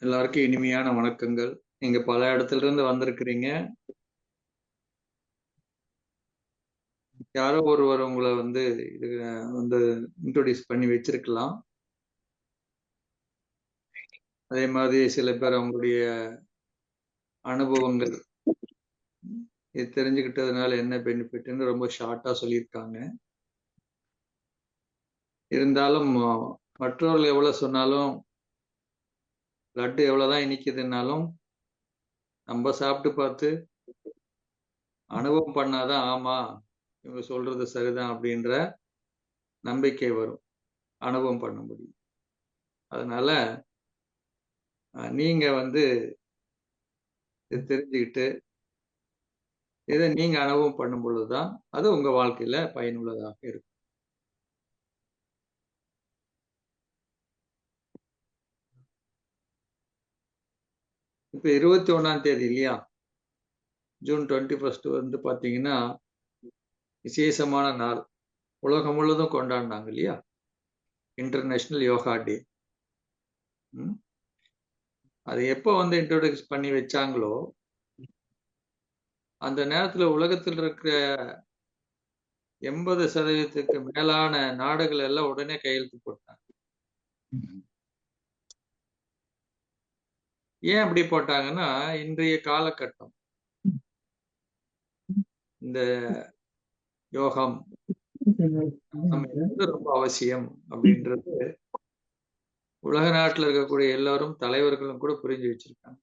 எல்லாருக்கும் இனிமையான வணக்கங்கள். நீங்க பல இடத்துல இருந்து வந்திருக்கிறீங்க. யாரோ ஒருவர் உங்களை வந்து இது வந்து இன்ட்ரோடியூஸ் பண்ணி வச்சிருக்கலாம். அதே மாதிரி சில பேர் அவங்களுடைய அனுபவங்கள் இது தெரிஞ்சுக்கிட்டதுனால என்ன பெனிஃபிட்னு ரொம்ப ஷார்ட்டா சொல்லியிருக்காங்க. இருந்தாலும் மற்றவர்கள் எவ்வளவு சொன்னாலும், லட்டு எவ்வளவுதான் இனிக்குதுன்னாலும் நம்ம சாப்பிட்டு பார்த்து அனுபவம் பண்ணாதான் ஆமா இவங்க சொல்றது சரிதான் அப்படின்ற நம்பிக்கை வரும். அனுபவம் பண்ண முடியும். அதனால நீங்க வந்து இதை தெரிஞ்சுக்கிட்டு இதை நீங்க அனுபவம் பண்ணும் பொழுதுதான் அது உங்க வாழ்க்கையில பயனுள்ளதாக இருக்கும். இப்ப 21ஆம் தேதி இல்லையா, ஜூன் 21 வந்து பாத்தீங்கன்னா விசேஷமான நாள். உலகம் முழுவதும் கொண்டாடினாங்க இல்லையா, இன்டர்நேஷனல் யோகா டே. அது எப்போ வந்து இன்ட்ரோடியூஸ் பண்ணி வச்சாங்களோ அந்த நேரத்துல உலகத்தில் இருக்கிற 80% மேலான நாடுகள் எல்லாம் உடனே கையெழுத்து போட்டாங்க. ஏன் அப்படி போட்டாங்கன்னா, இன்றைய காலகட்டம் இந்த யோகம் ரொம்ப அவசியம் அப்படின்றது உலக நாட்டில் இருக்கக்கூடிய எல்லாரும் தலைவர்களும் கூட புரிஞ்சு வச்சிருக்காங்க.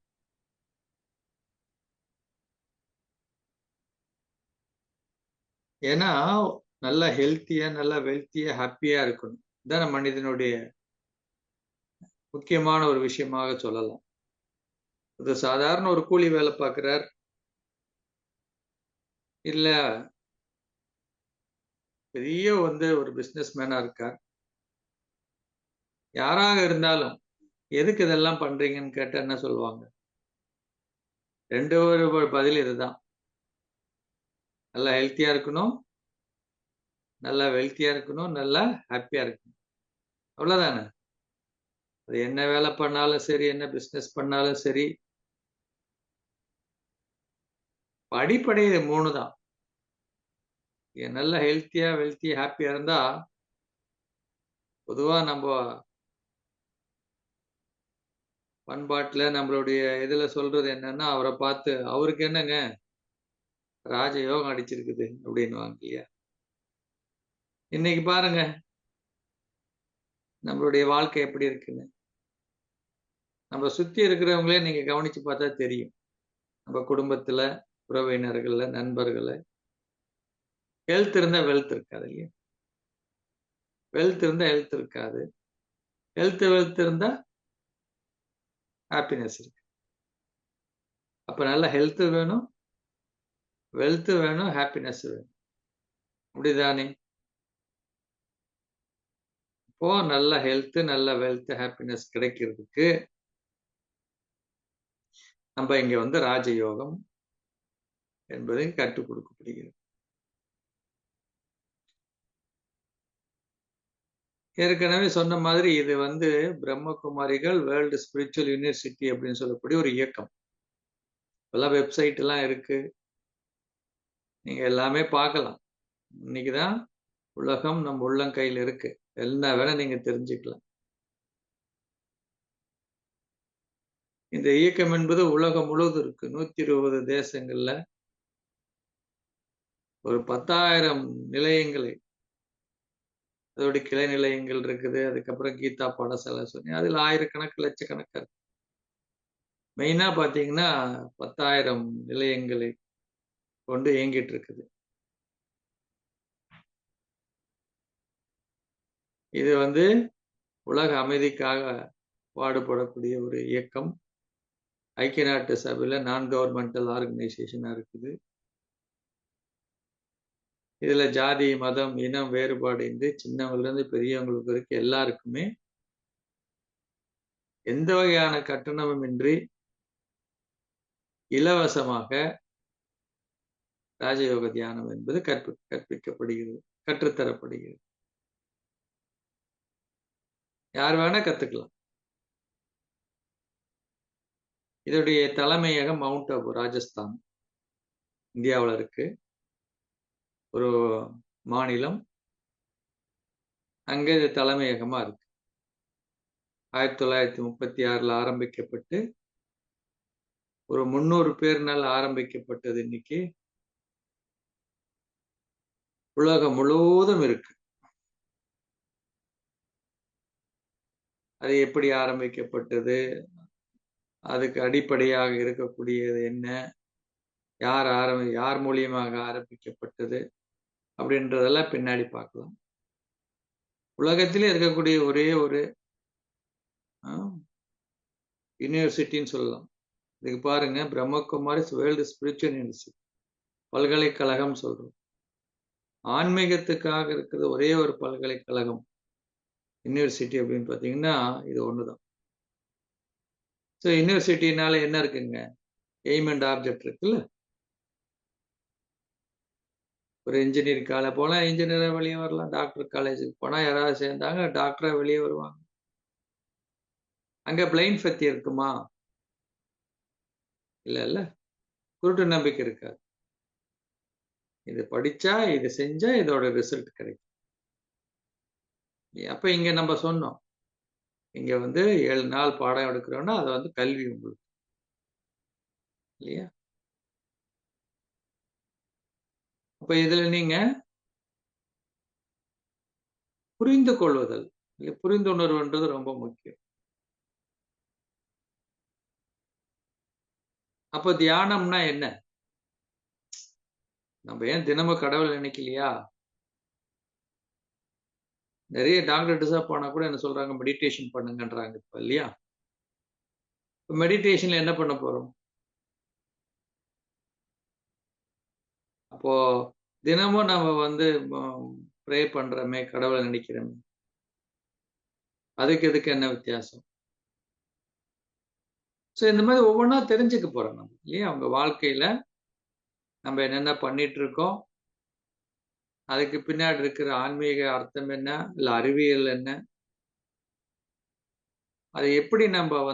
ஏன்னா நல்லா ஹெல்த்தியா, நல்லா வெல்த்தியா, ஹாப்பியா இருக்கணும். இதான மனிதனுடைய முக்கியமான ஒரு விஷயமாக சொல்லலாம். இது சாதாரண ஒரு கூலி வேலை பார்க்கிறார், இல்ல பெரிய வந்து ஒரு பிசினஸ் மேனா இருக்கார். யாராக இருந்தாலும் எதுக்கு இதெல்லாம் பண்றீங்கன்னு கேட்டா என்ன சொல்லுவாங்க? ரெண்டு ஒரு பதில் இதுதான். நல்லா ஹெல்த்தியா இருக்கணும், நல்லா வெல்த்தியா இருக்கணும், நல்லா ஹாப்பியா இருக்கணும். அவ்வளவுதானே? அது என்ன வேலை பண்ணாலும் சரி, என்ன பிசினஸ் பண்ணாலும் சரி, அடிப்படை 3 தான். நல்ல ஹெல்த்தியா, வெல்த்தியா, ஹாப்பியா இருந்தா பொதுவா நம்ம பண்பாட்டுல நம்மளுடைய இதுல சொல்றது என்னன்னா, அவரை பார்த்து அவருக்கு என்னங்க ராஜயோகம் அடிச்சிருக்குது அப்படின்னுவாங்க இல்லையா? இன்னைக்கு பாருங்க நம்மளுடைய வாழ்க்கை எப்படி இருக்குன்னு. நம்ம சுத்தி இருக்கிறவங்களே நீங்க கவனிச்சு பார்த்தா தெரியும். நம்ம குடும்பத்துல, உறவினர்கள்ல, நண்பர்கள ஹெல்த் இருந்தா வெல்த் இருக்காது இல்லையா? வெல்த் இருந்தா ஹெல்த் இருக்காது. வெல்த் இருந்தா ஹாப்பினஸ் இருக்கு. அப்ப நல்ல ஹெல்த் வேணும், வெல்த் வேணும், ஹாப்பினஸ் வேணும். அப்படிதானே? இப்போ நல்ல ஹெல்த், நல்ல வெல்த், ஹாப்பினஸ் கிடைக்கிறதுக்கு நம்ம இங்க வந்து ராஜயோகம் என்பதை கற்றுக் கொடுக்கப்படுகிறது. ஏற்கனவே சொன்ன மாதிரி இது வந்து பிரம்மகுமாரிகள் வேர்ல்டு ஸ்பிரிச்சுவல் யூனிவர்சிட்டி அப்படின்னு சொல்லக்கூடிய ஒரு இயக்கம். இப்பெல்லாம் வெப்சைட் எல்லாம் இருக்கு, நீங்க எல்லாமே பார்க்கலாம். இன்னைக்குதான் உலகம் நம்ம உள்ளங்கையில் இருக்கு, என்ன வேணா நீங்க தெரிஞ்சுக்கலாம். இந்த இயக்கம் என்பது உலகம் முழுவதும் இருக்கு. 120 தேசங்கள்ல ஒரு 10,000 நிலையங்களை, அதோட கிளை நிலையங்கள் இருக்குது. அதுக்கப்புறம் கீதா பாடசாலை சொன்னேன், அதில் ஆயிரக்கணக்கு லட்சக்கணக்கா இருக்கு. மெயினா பாத்தீங்கன்னா 10,000 நிலையங்களை கொண்டு இயங்கிட்டு இருக்குது. இது வந்து உலக அமைதிக்காக பாடுபடக்கூடிய ஒரு இயக்கம். ஐக்கிய நாட்டு சபையில நான் கவர்மெண்டல் ஆர்கனைசேஷனா இருக்குது. இதுல ஜாதி, மதம், இனம் வேறுபாடு இன்றி சின்னவங்கல இருந்து பெரியவங்களுக்கு வரைக்கும் எல்லாருக்குமே எந்த வகையான கட்டணமும் இன்றி இலவசமாக ராஜயோக தியானம் என்பது கற்பிக்கப்படுகிறது, கற்றுத்தரப்படுகிறது. யார் வேணா கத்துக்கலாம். இதோடைய தலைமையகம் மவுண்ட் அபு, ராஜஸ்தான், இந்தியாவில் இருக்கு. ஒரு மாநிலம். அங்கே இது தலைமையகமா இருக்கு. 1936 ஆரம்பிக்கப்பட்டு ஒரு 300 பேர்னால் ஆரம்பிக்கப்பட்டது. இன்னைக்கு உலகம் முழுவதும் இருக்கு. அது எப்படி ஆரம்பிக்கப்பட்டது, அதுக்கு அடிப்படையாக இருக்கக்கூடியது என்ன, யார் மூலியமாக ஆரம்பிக்கப்பட்டது அப்படின்றதெல்லாம் பின்னாடி பார்க்கலாம். உலகத்திலே இருக்கக்கூடிய ஒரே ஒரு யூனிவர்சிட்டின்னு சொல்லலாம். இதுக்கு பாருங்க, பிரம்மகுமாரிஸ் வேர்ல்டு ஸ்பிரிச்சுவல் யூனிவர்சிட்டி, பல்கலைக்கழகம் சொல்றோம். ஆன்மீகத்துக்காக இருக்கிறது ஒரே ஒரு பல்கலைக்கழகம், யூனிவர்சிட்டி அப்படின்னு பார்த்தீங்கன்னா இது ஒண்ணுதான். ஸோ யூனிவர்சிட்டினால என்ன இருக்குங்க, எய்ம் அண்ட் ஆப்ஜெக்ட் இருக்குல்ல. ஒரு இன்ஜினியரிங் காலேஜ் போனா இன்ஜினியரா வெளியே வரலாம், டாக்டர் காலேஜுக்கு போனா யாராவது சேர்ந்தாங்க டாக்டரா வெளியே வருவாங்க. அங்க பிளைண்ட் ஃபெத்தி இருக்குமா? இல்ல, குருட்டு நம்பிக்கை இருக்காது. இது படிச்சா, இது செஞ்சா இதோட ரிசல்ட் கிடைக்கும். அப்ப இங்க நம்ம சொன்னோம், இங்க 7 நாள் பாடம் எடுக்கிறோம்னா அது கல்வி உங்களுக்கு, இல்லையா? அப்ப இதுல நீங்க புரிந்து கொள்வதல், புரிந்துணர்வுன்றது ரொம்ப முக்கியம். அப்ப தியானம்னா என்ன? நம்ம ஏன் தினமும் கடவுள் நினைக்கலையா? நிறைய டாக்டர்ஸா போனா கூட என்ன சொல்றாங்க, மெடிடேஷன் பண்ணுங்கன்றாங்க இப்ப, இல்லையா? மெடிடேஷன்ல என்ன பண்ண போறோம்? அப்போ தினமும் நம்ம ப்ரே பண்றோமே, கடவுளை நினைக்கிறோமே, அதுக்கு என்ன வித்தியாசம்? ஸோ இந்த மாதிரி ஒவ்வொன்றா தெரிஞ்சுக்க போறோம் நம்ம, இல்லையா? அவங்க வாழ்க்கையில நம்ம என்னென்ன பண்ணிட்டு இருக்கோம், அதுக்கு பின்னாடி இருக்கிற ஆன்மீக அர்த்தம் என்ன, இல்ல அறிவியல் என்ன, அதை எப்படி நம்ம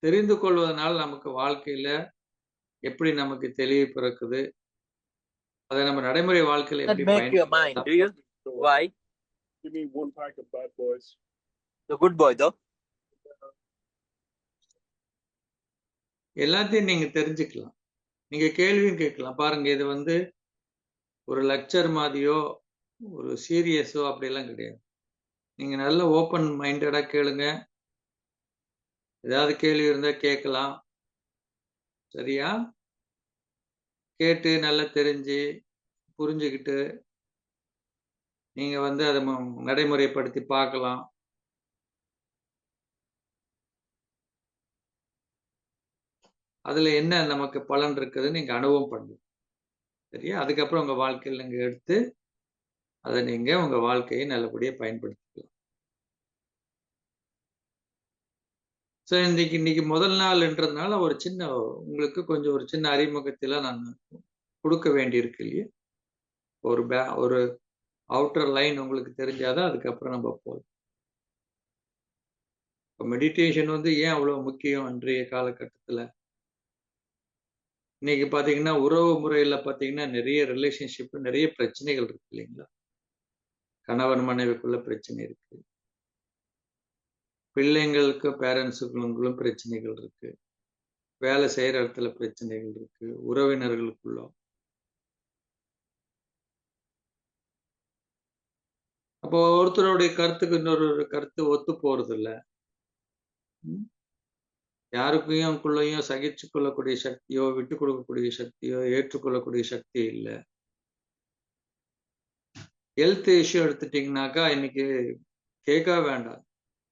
தெரிந்து கொள்வதனால நமக்கு வாழ்க்கையில எப்படி நமக்கு தெளிவு பிறக்குது, அதை நம்ம நடைமுறை வாழ்க்கையில எப்படி பயன்படுத்தலாம். Why? Give me 1 pack of bad boys. The good boy though. எல்லாத்தையும் நீங்க தெரிஞ்சுக்கலாம், நீங்க கேள்வியும் கேட்கலாம். பாருங்க, இது ஒரு லெக்சர் மாதிரியோ ஒரு சீரியஸோ அப்படியெல்லாம் கிடையாது. நீங்க நல்ல ஓப்பன் மைண்டடா கேளுங்க. ஏதாவது கேள்வி இருந்தா கேட்கலாம், சரியா? கேட்டு நல்லா தெரிஞ்சு புரிஞ்சுக்கிட்டு நீங்க அதை நடைமுறைப்படுத்தி பார்க்கலாம். அதுல என்ன நமக்கு பலன் இருக்குதுன்னு நீங்க அனுபவம் பண்ணுங்க, சரியா? அதுக்கப்புறம் உங்க வாழ்க்கையில் நீங்க எடுத்து அதை நீங்க உங்க வாழ்க்கையை நல்லபடியா பயன்படுத்திக்கலாம். ஸோ இன்னைக்கு முதல் நாள்ன்றதுனால ஒரு சின்ன உங்களுக்கு கொஞ்சம் ஒரு சின்ன அறிமுகத்தில நான் கொடுக்க வேண்டியிருக்கு, இல்லையா? ஒரு அவுட்டர் லைன் உங்களுக்கு தெரிஞ்சாதான் அதுக்கப்புறம் நம்ம போகலாம். இப்போ மெடிடேஷன் ஏன் அவ்வளவு முக்கியம் இன்றைய காலகட்டத்தில்? இன்னைக்கு பார்த்தீங்கன்னா உறவு முறையில் பார்த்தீங்கன்னா நிறைய ரிலேஷன்ஷிப், நிறைய பிரச்சனைகள் இருக்கு, இல்லைங்களா? கணவன் மனைவிக்குள்ள பிரச்சனை இருக்கு, பிள்ளைங்களுக்கு பேரண்ட்ஸுங்களும் பிரச்சனைகள் இருக்கு, வேலை செய்யற இடத்துல பிரச்சனைகள் இருக்கு, உறவினர்களுக்குள்ள. அப்போ ஒருத்தருடைய கருத்துக்கு இன்னொரு கருத்து ஒத்து போறது இல்ல. யாருக்குள்ளயும் சகிச்சு கொள்ளக்கூடிய சக்தியோ, விட்டு கொடுக்கக்கூடிய சக்தியோ, ஏற்றுக்கொள்ளக்கூடிய சக்தி இல்லை. ஹெல்த் இஷ்யூ எடுத்துட்டீங்கன்னாக்கா இன்னைக்கு கேட்க வேண்டாம்,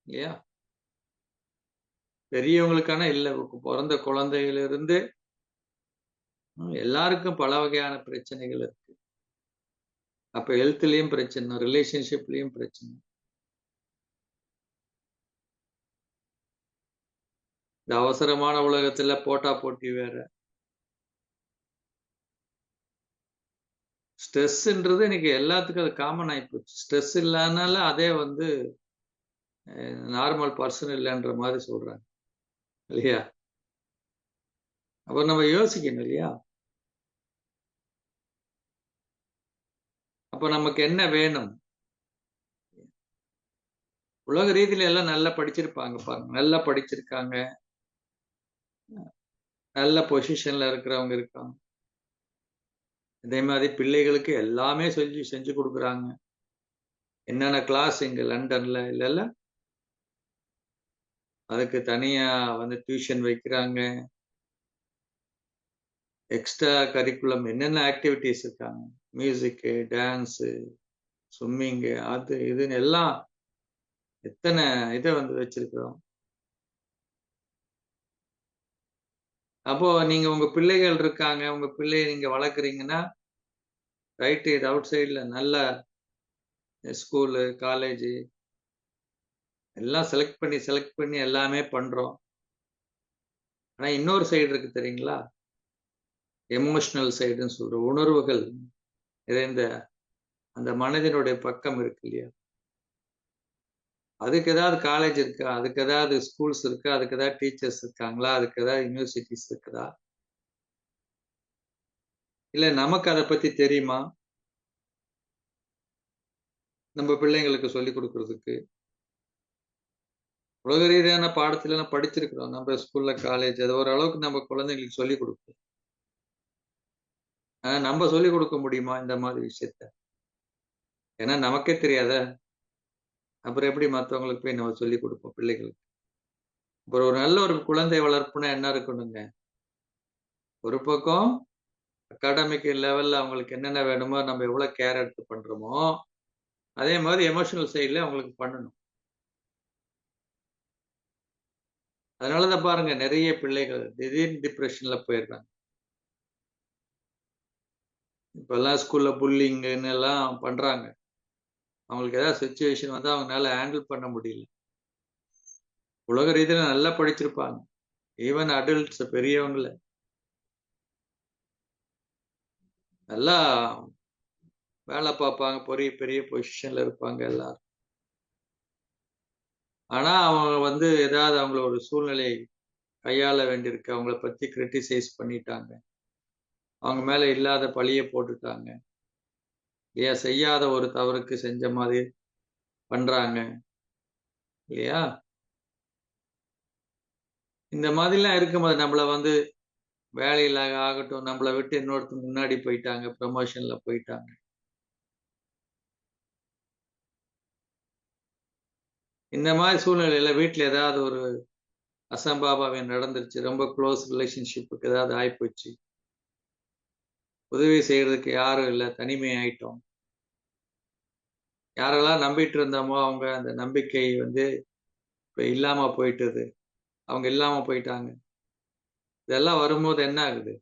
இல்லையா? பெரியவங்களுக்கான இல்ல, பிறந்த குழந்தையிலிருந்து எல்லாருக்கும் பல வகையான பிரச்சனைகள் இருக்கு. அப்ப ஹெல்த்லயும் பிரச்சனை, ரிலேஷன்ஷிப்லயும் பிரச்சனை. இந்த அவசரமான உலகத்துல போட்டா போட்டி வேற. ஸ்ட்ரெஸ்ன்றது இன்னைக்கு எல்லாத்துக்கும் அது காமன் ஆயிப்போச்சு. ஸ்ட்ரெஸ் இல்லைனால அதே நார்மல் பர்சன் இல்லைன்ற மாதிரி சொல்றாங்க. இல்லையா? அப்ப நம்ம யோசிக்கணும் இல்லையா? அப்ப நமக்கு என்ன வேணும்? உலக ரீதியில எல்லாம் நல்லா படிச்சிருப்பாங்க பாருங்க. நல்லா படிச்சிருக்காங்க. நல்ல பொசிஷன்ல இருக்கிறவங்க இருக்காங்க. அதே மாதிரி பிள்ளைகளுக்கு எல்லாமே செஞ்சு குடுக்குறாங்க. என்னென்ன கிளாஸ் இங்க லண்டன்ல இல்லல்ல? அதுக்கு தனியா வந்து டியூஷன் வைக்கிறாங்க. எக்ஸ்ட்ரா கரிக்குலம் என்னென்ன ஆக்டிவிட்டீஸ் இருக்காங்க. மியூசிக்கு, டான்ஸு, ஸ்விம்மிங்கு அது இதுன்னு எல்லாம் எத்தன இத வந்து வச்சிருக்கிறோம். அப்போ நீங்க உங்க பிள்ளைகள் இருக்காங்க. உங்க பிள்ளைய நீங்க வளர்க்குறீங்கன்னா, ரைட் இது அவுட் சைட்ல நல்ல ஸ்கூலு, காலேஜு எல்லாம் செலக்ட் பண்ணி எல்லாமே பண்றோம். ஆனா இன்னொரு சைடு இருக்கு தெரியுங்களா? எமோஷனல் சைடுன்னு சொல்றோம். உணர்வுகள் நிறைந்த அந்த மனதினுடைய பக்கம் இருக்கு இல்லையா? அதுக்கு ஏதாவது காலேஜ் இருக்கா? அதுக்கு ஏதாவது ஸ்கூல்ஸ் இருக்கா? அதுக்கு ஏதாவது டீச்சர்ஸ் இருக்காங்களா? அதுக்கு ஏதாவது யுனிவர்சிட்டீஸ் இருக்குதா? இல்ல நமக்கு அத பத்தி தெரியுமா? நம்ம பிள்ளைங்களுக்கு சொல்லிக் குடுக்குறதுக்கு. உலக ரீதியான பாடத்திலலாம் படிச்சிருக்கிறோம். நம்ம ஸ்கூல்ல, காலேஜ் அது ஓரளவுக்கு நம்ம குழந்தைங்களுக்கு சொல்லிக் குடுப்போம். ஆனா நம்ம சொல்லிக் குடுக்க முடியுமா இந்த மாதிரி விஷயத்த? ஏன்னா நமக்கே தெரியாதே! அப்புறம் எப்படி மத்தவங்களுக்கு போய் நம்ம சொல்லிக் குடுப்போம் பிள்ளைகளுக்கு? அப்புறம் ஒரு நல்ல ஒரு குழந்தை வளர்ப்புனா என்ன இருக்கணுங்க? ஒரு பக்கம் அகாடமிக் லெவல்ல அவங்களுக்கு என்னென்ன வேணுமோ, நம்ம எவ்வளோ கேர் எடுத்து பண்றோமோ, அதே மாதிரி எமோஷனல் சைட்ல அவங்களுக்கு பண்ணணும். அதனால தான் பாருங்க நெறைய பிள்ளைகள் திடீர்னு டிப்ரஷன்ல போயிடுறாங்க. இப்பல்லாம் ஸ்கூல்ல புல்லிங்ன்னு எல்லாம் பண்றாங்க. அவங்களுக்கு ஏதாவது சிச்சுவேஷன் வந்தா அவங்கனால ஹேண்டில் பண்ண முடியல. உலக ரீதியில நல்லா படிச்சிருப்பாங்க. ஈவன் அடல்ட்ஸ் பெரியவங்கள. நல்லா வேல பார்ப்பாங்க. பெரிய பெரிய பொசிஷன்ல இருப்பாங்க எல்லாரும். ஆனா அவங்க வந்து ஏதாவது அவங்கள ஒரு சூழ்நிலை கையாள வேண்டியிருக்கு. அவங்கள பத்தி கிரிட்டிசைஸ் பண்ணிட்டாங்க. அவங்க மேல இல்லாத பழிய போட்டுட்டாங்க. இல்லையா? செய்யாத ஒரு தவறுக்கு செஞ்ச மாதிரி பண்றாங்க. இல்லையா? இந்த மாதிரிலாம் இருக்கும்போது நம்மள வந்து வேலையில ஆகட்டும், நம்மள விட்டு இன்னொருத்தர் முன்னாடி போயிட்டாங்க. ப்ரமோஷன்ல போயிட்டாங்க. இந்த மாரி சூழ்நிலையில வீட்ல ஏதாவது ஒரு அசம்பாவிதம் நடந்துருச்சு. ரொம்ப குளோஸ் ரிலேஷன்ஷிப்க்கு ஏதாவது ஆயிப்போச்சு. உதவி செய்றதுக்கு யாரும் இல்ல. தனிமை ஆயிட்டோம். யாரெல்லாம் நம்பிட்டு இருந்தோமோ, அவங்க அந்த நம்பிக்கை வந்து இப்ப இல்லாம போயிட்டது. அவங்க இல்லாம போயிட்டாங்க. இதெல்லாம் வரும்போது என்ன ஆகுது?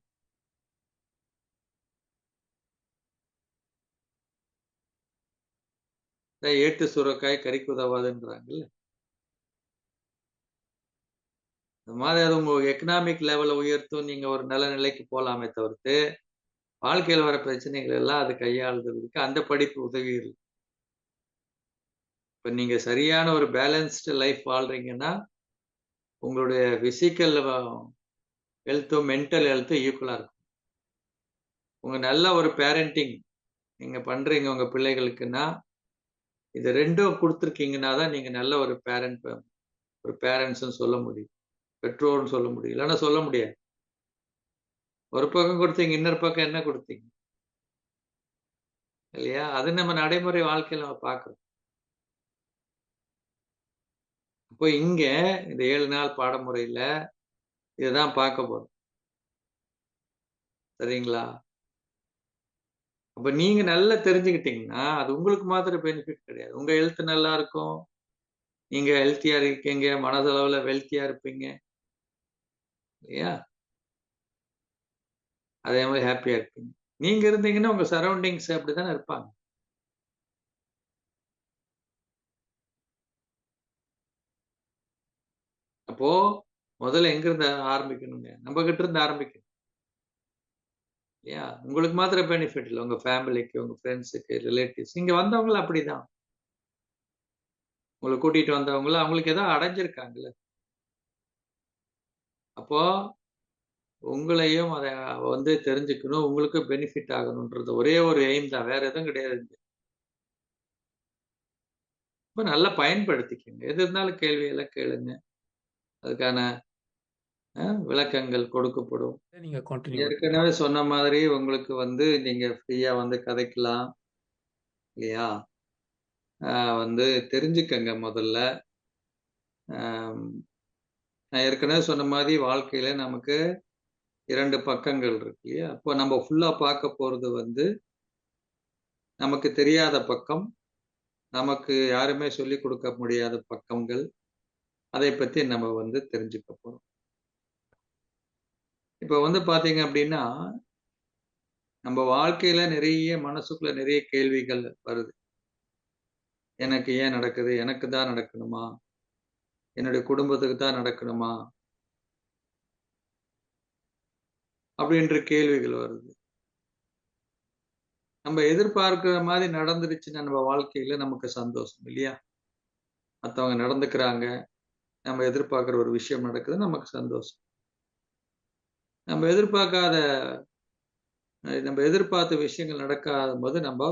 "ஏட்டு சுரைக்காய் கறிக்கு உதவாதுன்றாங்கல்ல." இந்த மாதிரி அது உங்க எக்கனாமிக் லெவல உயர்த்தும். நீங்க ஒரு நல்ல நிலைக்கு போலாமே தவிர்த்து, வாழ்க்கையில வர பிரச்சனைகள் எல்லாம் அது கையாளுறதுக்கு அந்த படிப்பு உதவியில்ல. இப்ப நீங்க சரியான ஒரு பேலன்ஸ்டு லைஃப் வாழ்றீங்கன்னா, உங்களுடைய பிசிக்கல் ஹெல்த்தும், மென்டல் ஹெல்த்தும் ஈக்குவலா இருக்கும். உங்க நல்ல ஒரு பேரண்டிங் நீங்க பண்றீங்க உங்க பிள்ளைகளுக்குன்னா, இது 2ம் குடுத்துருக்கீங்கன்னா தான் நீங்க நல்ல ஒரு ஒரு பேரண்ட்ஸ்ன்னு சொல்ல முடியும். பெற்றோர்ன்னு சொல்ல முடியும். இல்லன்னா சொல்ல முடியாது. ஒரு பக்கம் குடுத்தீங்க, இன்னொரு பக்கம் என்ன குடுத்தீங்க? இல்லையா? அது நம்ம நடைமுறை வாழ்க்கையில நம்ம பார்க்கிறோம். அப்போ இங்க இந்த 7 நாள் பாடமுறையில இததான் பார்க்க போறோம். சரிங்களா? அப்ப நீங்க நல்லா தெரிஞ்சுக்கிட்டீங்கன்னா, அது உங்களுக்கு மாத்திரம் பெனிஃபிட் கிடையாது. உங்க ஹெல்த் நல்லா இருக்கும். நீங்க ஹெல்த்தியா இருக்கீங்க. மனதளவுல வெல்த்தியா இருப்பீங்க. இல்லையா? அதே மாரி ஹேப்பியா இருப்பீங்க. நீங்க இருந்தீங்கன்னா, உங்க சரவுண்டிங்ஸ் அப்படித்தானே இருப்பாங்க. அப்போ முதல்ல எங்கிருந்து ஆரம்பிக்கணுங்க? நம்ம கிட்ட இருந்து ஆரம்பிக்கணும். இல்லையா? உங்களுக்கு மாத்திரம் பெனிஃபிட் இல்ல. உங்க ஃபேமிலிக்கு, உங்க ஃபிரெண்ட்ஸுக்கு, ரிலேட்டிவ்ஸ் இங்க வந்தவங்களும் அப்படிதான். உங்கள கூட்டிட்டு வந்தவங்களும் அவங்களுக்கு ஏதோ அடைஞ்சிருக்காங்கல்ல. அப்போ உங்களையும் அதை வந்து தெரிஞ்சுக்கணும், உங்களுக்கு பெனிஃபிட் ஆகணுன்றது ஒரே ஒரு எய்ம் தான். வேற எதுவும் கிடையாது. ரொம்ப நல்லா பயன்படுத்திக்கங்க. எது இருந்தாலும் கேள்வியெல்லாம் கேளுங்க. அதுக்கான விளக்கங்கள் கொடுக்கப்படும். நீங்க கன்டின்யூ ஏற்கனவே சொன்ன மாதிரி உங்களுக்கு வந்து நீங்க ஃப்ரீயா வந்து கதைக்கலாம். இல்லையா? வந்து தெரிஞ்சுக்கங்க முதல்ல. அம் நான் ஏற்கனவே சொன்ன மாதிரி வாழ்க்கையில நமக்கு 2 பக்கங்கள் இருக்கு இல்லையா? அப்போ நம்ம ஃபுல்லா பார்க்க போறது வந்து, நமக்கு தெரியாத பக்கம், நமக்கு யாருமே சொல்லிக் கொடுக்க முடியாத பக்கங்கள். அதை பத்தி நம்ம வந்து தெரிஞ்சுக்க போறோம். இப்ப வந்து பார்த்தீங்க அப்படின்னா, நம்ம வாழ்க்கையில மனசுக்குள்ள நிறைய கேள்விகள் வருது. எனக்கு ஏன் நடக்குது? எனக்கு தான் நடக்கணுமா? என்னுடைய குடும்பத்துக்கு தான் நடக்கணுமா? அப்படின்ற கேள்விகள் வருது. நம்ம எதிர்பார்க்கிற மாதிரி நடந்துருச்சுன்னா நம்ம வாழ்க்கையில நமக்கு சந்தோஷம் இல்லையா? மத்தவங்க நடந்துக்கிறாங்க. நம்ம எதிர்பார்க்கிற ஒரு விஷயம் நடக்குது. நமக்கு சந்தோஷம். நம்ம எதிர்பார்க்காத நம்ம எதிர்பார்த்த விஷயங்கள் நடக்காதபோது நம்ம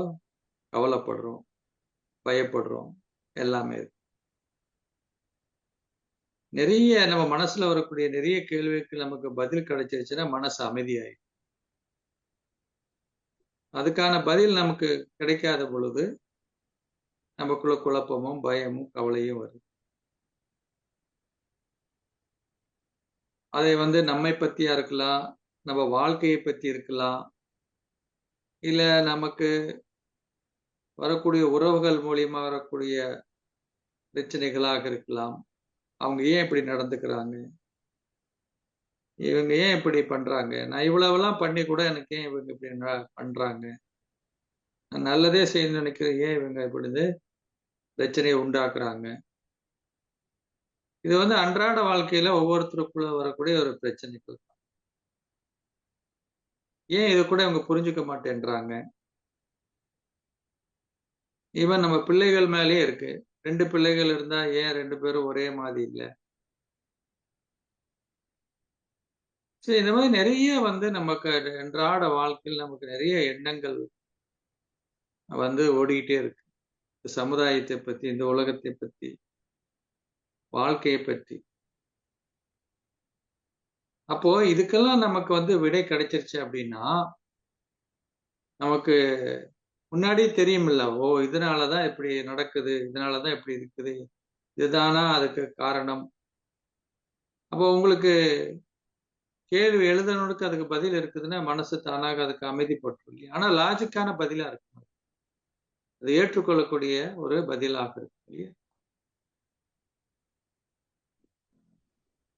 கவலைப்படுறோம், பயப்படுறோம். எல்லாமே இருக்கு. நம்ம மனசுல வரக்கூடிய நிறைய கேள்விக்கு நமக்கு பதில் கிடைச்சிருச்சுன்னா மனசு அமைதியாயிடும். அதுக்கான பதில் நமக்கு கிடைக்காத பொழுது நமக்குள்ள குழப்பமும், பயமும், கவலையும் வருது. அதை வந்து நம்மை பத்தியா இருக்கலாம், நம்ம வாழ்க்கையை பத்தி இருக்கலாம், இல்ல நமக்கு வரக்கூடிய உறவுகள் மூலியமா வரக்கூடிய பிரச்சனைகளாக இருக்கலாம். அவங்க ஏன் இப்படி நடந்துக்கிறாங்க? இவங்க ஏன் இப்படி பண்றாங்க? நான் இவ்வளவெல்லாம் பண்ணி கூட எனக்கு ஏன் இவங்க இப்படி பண்றாங்க? நான் நல்லதே செய்யணும்னு நினைக்கிறேன். ஏன் இவங்க இப்படி பிரச்சனைய உண்டாக்குறாங்க? இது வந்து அன்றாட வாழ்க்கையில ஒவ்வொருத்தருக்குள்ள வரக்கூடிய ஒரு பிரச்சனைகள். ஏன் இத கூட இவங்க புரிஞ்சுக்க மாட்டேன்றாங்க? ஈவன் நம்ம பிள்ளைகள் மேலயே இருக்கு. 2 பிள்ளைகள் இருந்தா ஏன் 2 பேரும் ஒரே மாதிரி இல்ல? சரி, இந்த மாதிரி நெறைய வந்து நமக்கு அன்றாட வாழ்க்கையில் நமக்கு நெறைய எண்ணங்கள் வந்து ஓடிக்கிட்டே இருக்கு. சமுதாயத்தை பத்தி, இந்த உலகத்தை பத்தி, வாழ்க்கைய பத்தி. அப்போ இதுக்கெல்லாம் நமக்கு வந்து விடை கிடைச்சிருச்சு அப்படின்னா, நமக்கு முன்னாடியே தெரியும்ல. ஓ! இதனால தான் இப்படி நடக்குது. இதனால தான் இப்படி இருக்குது. இதுதானா அதுக்கு காரணம்? அப்போ உங்களுக்கு கேள்வி எழுதுனவனுக்கு அதுக்கு பதில் இருக்குதுன்னா, மனசு தானாக அதுக்கு அமைதிப்பட்டுரும் இல்லையா? ஆனா லாஜிக்கான பதிலா இருக்கணும். அதை ஏற்றுக்கொள்ளக்கூடிய ஒரு பதிலாக இருக்கும் இல்லையா?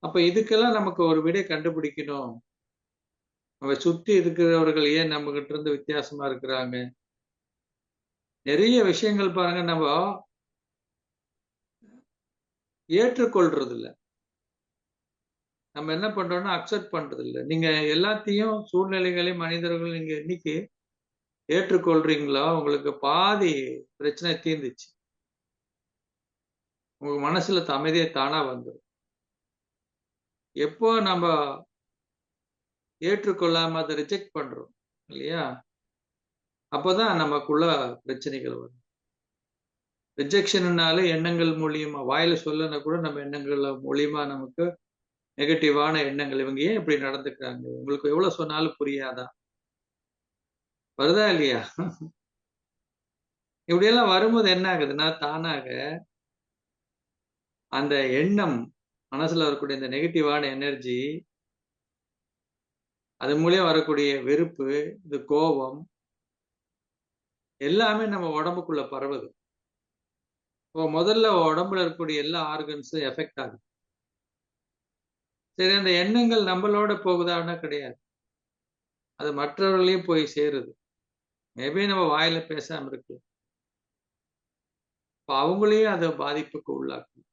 அப்ப இதுக்கெல்லாம் நமக்கு ஒரு விடை கண்டுபிடிக்கணும். நம்ம சுத்தி இருக்கிறவர்கள் ஏன் நம்மகிட்ட இருந்து வித்தியாசமா இருக்கிறாங்க? நெறைய விஷயங்கள் பாருங்க நம்ம ஏற்றுக்கொள்றது இல்ல. நம்ம என்ன பண்றோம்னா அக்செப்ட் பண்றது இல்ல. நீங்க எல்லாத்தையும் சூழ்நிலைகளையும், மனிதர்களையும் நீங்க என்னைக்கு ஏற்றுக்கொள்றீங்களோ, உங்களுக்கு பாதி பிரச்சனை தீர்ந்துச்சு. உங்க மனசுல அமைதியே தானா வந்துரும். எப்போ நம்ம ஏற்றுக்கொள்ளாம அத ரிஜெக்ட் பண்றோம் இல்லையா? அப்பதான் நமக்குள்ள பிரச்சனைகள் வரும். ரிஜெக்ஷன்னாலே எண்ணங்கள் மூலியமா வாயில சொல்லனா கூட நம்ம எண்ணங்கள் மூலியமா நமக்கு நெகட்டிவான எண்ணங்கள். இவங்க ஏன் இப்படி நடந்துக்கிறாங்க? உங்களுக்கு எவ்வளவு சொன்னாலும் புரியாதா? வருதா இல்லையா? இப்படியெல்லாம் வரும்போது என்ன ஆகுதுன்னா, தானாக அந்த எண்ணம் மனசுல வரக்கூடிய இந்த நெகட்டிவான எனர்ஜி, அது மூலியம் வரக்கூடிய வெறுப்பு, இது கோபம் எல்லாமே நம்ம உடம்புக்குள்ள பரவுது. இப்போ முதல்ல உடம்புல இருக்கக்கூடிய எல்லா ஆர்கன்ஸும் எஃபெக்ட் ஆகுது. சரி, அந்த எண்ணங்கள் நம்மளோட போகுதான்னா கிடையாது. அது மற்றவர்களையும் போய் சேருது. மேபி நம்ம வாயில பேசாம இருக்கலாம். அப்ப அவங்களையும் அது பாதிப்புக்கு உள்ளாக்கும்.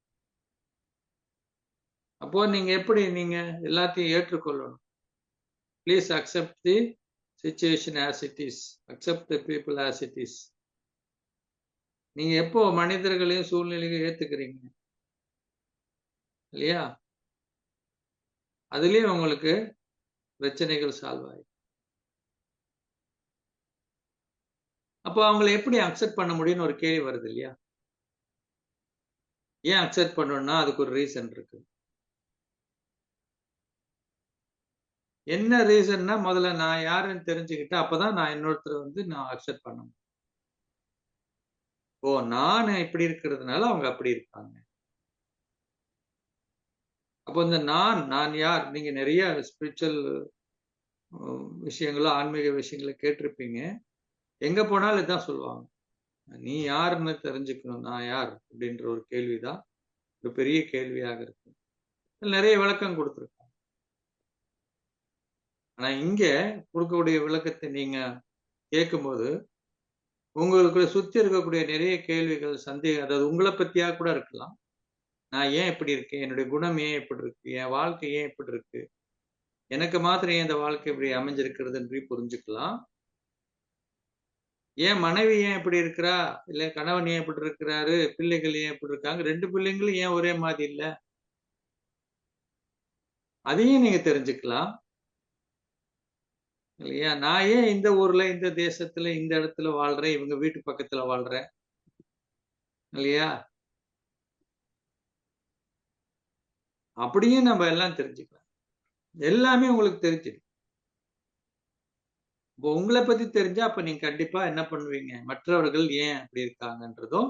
அப்போ நீங்க எல்லாத்தையும் ஏற்றுக்கொள்ளணும். Please accept the situation as it is. Accept the people as it is. நீங்க எப்போ மனிதர்களையும் சூழ்நிலையும் ஏத்துக்கிறீங்க இல்லையா? அதுலயும் உங்களுக்கு பிரச்சனைகள் சால்வ் ஆயிடும். அப்போ அவங்கள எப்படி அக்செப்ட் பண்ண முடியும்னு ஒரு கேள்வி வருது இல்லையா? ஏன் அக்செப்ட் பண்ணணும்னா அதுக்கு ஒரு ரீசன் இருக்கு. என்ன ரீசன்னா முதல்ல நான் யாருன்னு தெரிஞ்சுக்கிட்டு அப்பதான் நான் இன்னொருத்தர் வந்து நான் அக்செப்ட் பண்ண முடியும். ஓ, நான் இப்படி இருக்கிறதுனால அவங்க அப்படி இருக்காங்க. அப்போ இந்த நான் யார்? நீங்க நிறைய ஸ்பிரிச்சுவல் விஷயங்களோ ஆன்மீக விஷயங்களை கேட்டிருப்பீங்க. எங்க போனாலும் இதான் சொல்லுவாங்க. நீ யாருன்னு தெரிஞ்சுக்கணும். நான் யார் அப்படின்ற ஒரு கேள்விதான் ஒரு பெரிய கேள்வியாக இருக்கு. நிறைய விளக்கம் கொடுத்துருக்காங்க. ஆனா இங்க கொடுக்கக்கூடிய விளக்கத்தை நீங்க கேட்கும்போது உங்களுக்கு சுத்தி இருக்கக்கூடிய நிறைய கேள்விகள், சந்தேகம், அதாவது உங்களை பத்தியா கூட இருக்கலாம். நான் ஏன் இப்படி இருக்கேன்? என்னுடைய குணம் ஏன் இப்படி இருக்கு? என் வாழ்க்கை ஏன் இப்படி இருக்கு? எனக்கு மாத்திரம் ஏன் இந்த வாழ்க்கை இப்படி அமைஞ்சிருக்கிறதுன்னு புரிஞ்சுக்கலாம். ஏன் மனைவி ஏன் இப்படி இருக்கிறா? இல்ல கணவன் ஏன் இப்படி இருக்கிறாரு? பிள்ளைகள் ஏன் இப்படி இருக்காங்க? 2 பிள்ளைங்களும் ஏன் ஒரே மாதிரி இல்ல? அதையும் நீங்க தெரிஞ்சுக்கலாம். இல்லையா? நான் ஏன் இந்த ஊர்ல, இந்த தேசத்துல, இந்த இடத்துல வாழ்றேன்? இவங்க வீட்டு பக்கத்துல வாழ்றேன். இல்லையா? அப்படியும் நம்ம எல்லாம் தெரிஞ்சுக்கலாம். எல்லாமே உங்களுக்கு தெரிஞ்சிடும். இப்போ உங்களை பத்தி தெரிஞ்சா அப்ப நீங்க கண்டிப்பா என்ன பண்ணுவீங்க? மற்றவர்கள் ஏன் அப்படி இருக்காங்கன்றதும்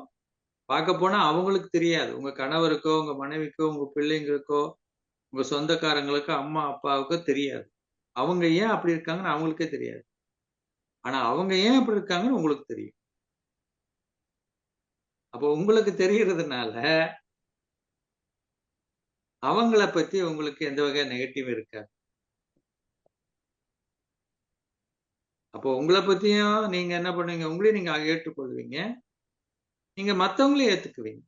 பார்க்க போனா அவங்களுக்கு தெரியாது. உங்க கணவருக்கோ, உங்க மனைவிக்கோ, உங்க பிள்ளைங்களுக்கோ, உங்க சொந்தக்காரங்களுக்கோ, அம்மா, அப்பாவுக்கோ தெரியாது. அவங்க ஏன் அப்படி இருக்காங்கன்னு அவங்களுக்கே தெரியாது. ஆனா அவங்க ஏன் அப்படி இருக்காங்கன்னு உங்களுக்கு தெரியும். அப்போ உங்களுக்கு தெரியறதுனால அவங்கள பத்தி உங்களுக்கு எந்த வகை நெகட்டிவ் இருக்காது. அப்போ உங்கள பத்தியும் நீங்க என்ன பண்ணுவீங்க? உங்களையும் நீங்க ஏற்றுக்கொள்வீங்க. நீங்க மத்தவங்களையும் ஏத்துக்குவீங்க.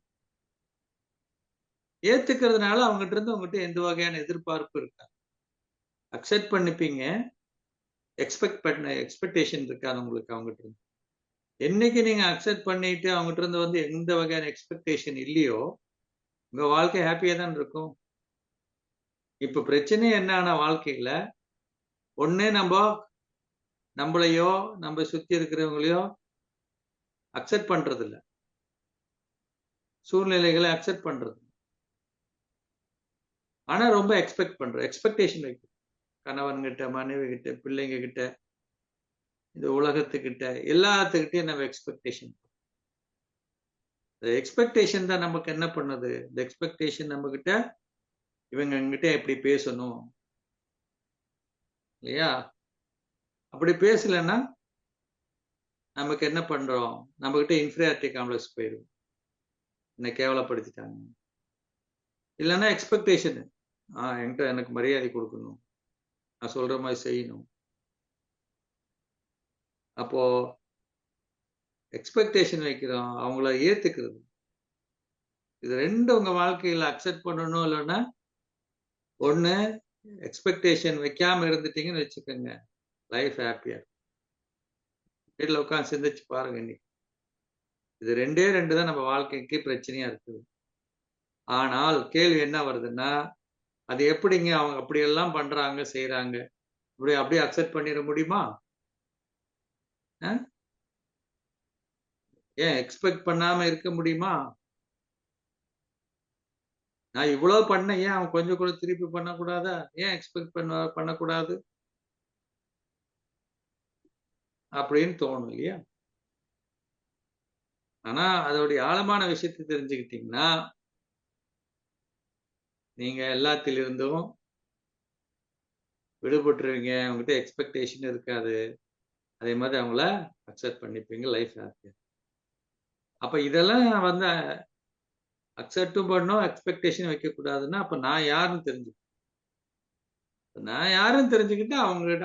ஏத்துக்கிறதுனால அவங்ககிட்ட இருந்து உங்ககிட்ட எந்த வகையான எதிர்பார்ப்பு இருக்காது. அக்செப்ட் பண்ணிப்பீங்க. எக்ஸ்பெக்டேஷன் இருக்காது உங்களுக்கு அவங்ககிட்ட இருந்து. என்னைக்கு நீங்க அக்செப்ட் பண்ணிட்டு அவங்ககிட்ட இருந்து வந்து எந்த வகையான எக்ஸ்பெக்டேஷன் இல்லையோ, உங்க வாழ்க்கை ஹாப்பியா தான் இருக்கும். இப்ப பிரச்சனையே என்னன்னா வாழ்க்கையில, ஒண்ணு நம்மளையோ, நம்ம சுத்தி இருக்கிறவங்களையோ அக்செப்ட் பண்றது இல்ல. சூழ்நிலைகளை அக்செப்ட் பண்றது. ஆனா ரொம்ப எக்ஸ்பெக்ட் பண்றோம். எக்ஸ்பெக்டேஷன் வைக்கிறோம். கணவன் கிட்ட, மனைவி கிட்ட, பிள்ளைங்க கிட்ட, இந்த உலகத்துக்கிட்ட, எல்லாத்துக்கிட்டையும் நம்ம எக்ஸ்பெக்டேஷன். எக்ஸ்பெக்டேஷன் தான் நமக்கு என்ன பண்ணுது? இந்த எக்ஸ்பெக்டேஷன் நம்ம கிட்ட இவங்க என்கிட்ட எப்படி பேசணும் இல்லையா? அப்படி பேசலன்னா நமக்கு என்ன பண்றோம்? நம்ம கிட்ட இன்ஃபீரியாரிட்டி காம்ப்ளெக்ஸ் போயிடும். என்னை கேவலப்படுத்திட்டாங்க. இல்லைன்னா எக்ஸ்பெக்டேஷன். என்கிட்ட எனக்கு மரியாதை கொடுக்கணும். நான் சொல்ற மாதிரி செய்யணும். அப்போ எக்ஸ்பெக்டேஷன் வைக்கிறோம். அவங்கள ஏத்துக்கிறது. இது ரெண்டும் உங்க வாழ்க்கையில அக்செப்ட் பண்ணணும். இல்லைன்னா ஒண்ணு எக்ஸ்பெக்டேஷன் வைக்காம இருந்துட்டீங்கன்னு வச்சுக்கோங்க. லைஃப் ஹாப்பியா. வீட்டுல உட்காந்து சிந்திச்சு பாருங்க இன்னைக்கு. இது ரெண்டே ரெண்டு தான் நம்ம வாழ்க்கைக்கு பிரச்சனையா இருக்குது. ஆனால் கேள்வி என்ன வருதுன்னா, அது எப்படிங்க அவங்க அப்படியெல்லாம் பண்றாங்க, செய்யறாங்க. அப்படியே அக்செப்ட் பண்ணிட முடியுமா? ஏன் எக்ஸ்பெக்ட் பண்ணாம இருக்க முடியுமா? நான் இவ்வளவு பண்ணேன், ஏன் அவன் கொஞ்சம் கூட திருப்பி பண்ணக்கூடாதா? ஏன் எக்ஸ்பெக்ட் பண்ணக்கூடாது அப்படின்னு தோணும் இல்லையா? ஆனா அதோடைய ஆழமான விஷயத்தை தெரிஞ்சுக்கிட்டீங்கன்னா நீங்க எல்லாத்திலிருந்தும் விடுபட்டுருவீங்க. உங்ககிட்ட எக்ஸ்பெக்டேஷன் இருக்காது. அதே மாதிரி அவங்கள அக்செப்ட் பண்ணிப்பீங்க. லைஃப் ஹாப்பியா. அப்ப இதெல்லாம் வந்து அக்செப்டும் பண்ணணும், எக்ஸ்பெக்டேஷன் வைக்க கூடாதுன்னா அப்ப நான் யாருன்னு தெரிஞ்சுக்கணும். நான் யாருன்னு தெரிஞ்சுக்கிட்டு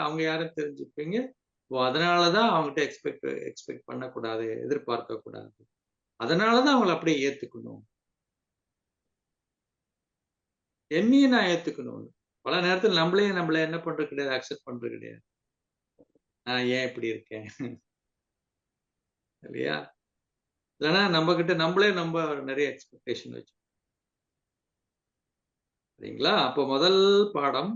அவங்க யாருன்னு தெரிஞ்சுப்பீங்க. அதனாலதான் அவங்ககிட்ட எக்ஸ்பெக்ட் பண்ணக்கூடாது, எதிர்பார்க்க கூடாது. அதனாலதான் அவங்களை அப்படியே ஏத்துக்கணும். என்னையும் நான் ஏத்துக்கணும். பல நேரத்தில் நம்மள என்ன பண்றது கிடையாது, அக்செப்ட் பண்றது கிடையாது. நான் ஏன் இப்படி இருக்கேன் இல்லையா? இல்லைன்னா நம்ம கிட்ட நம்மளே நிறைய எக்ஸ்பெக்டேஷன் வச்சு சரிங்களா? அப்போ முதல் பாடம்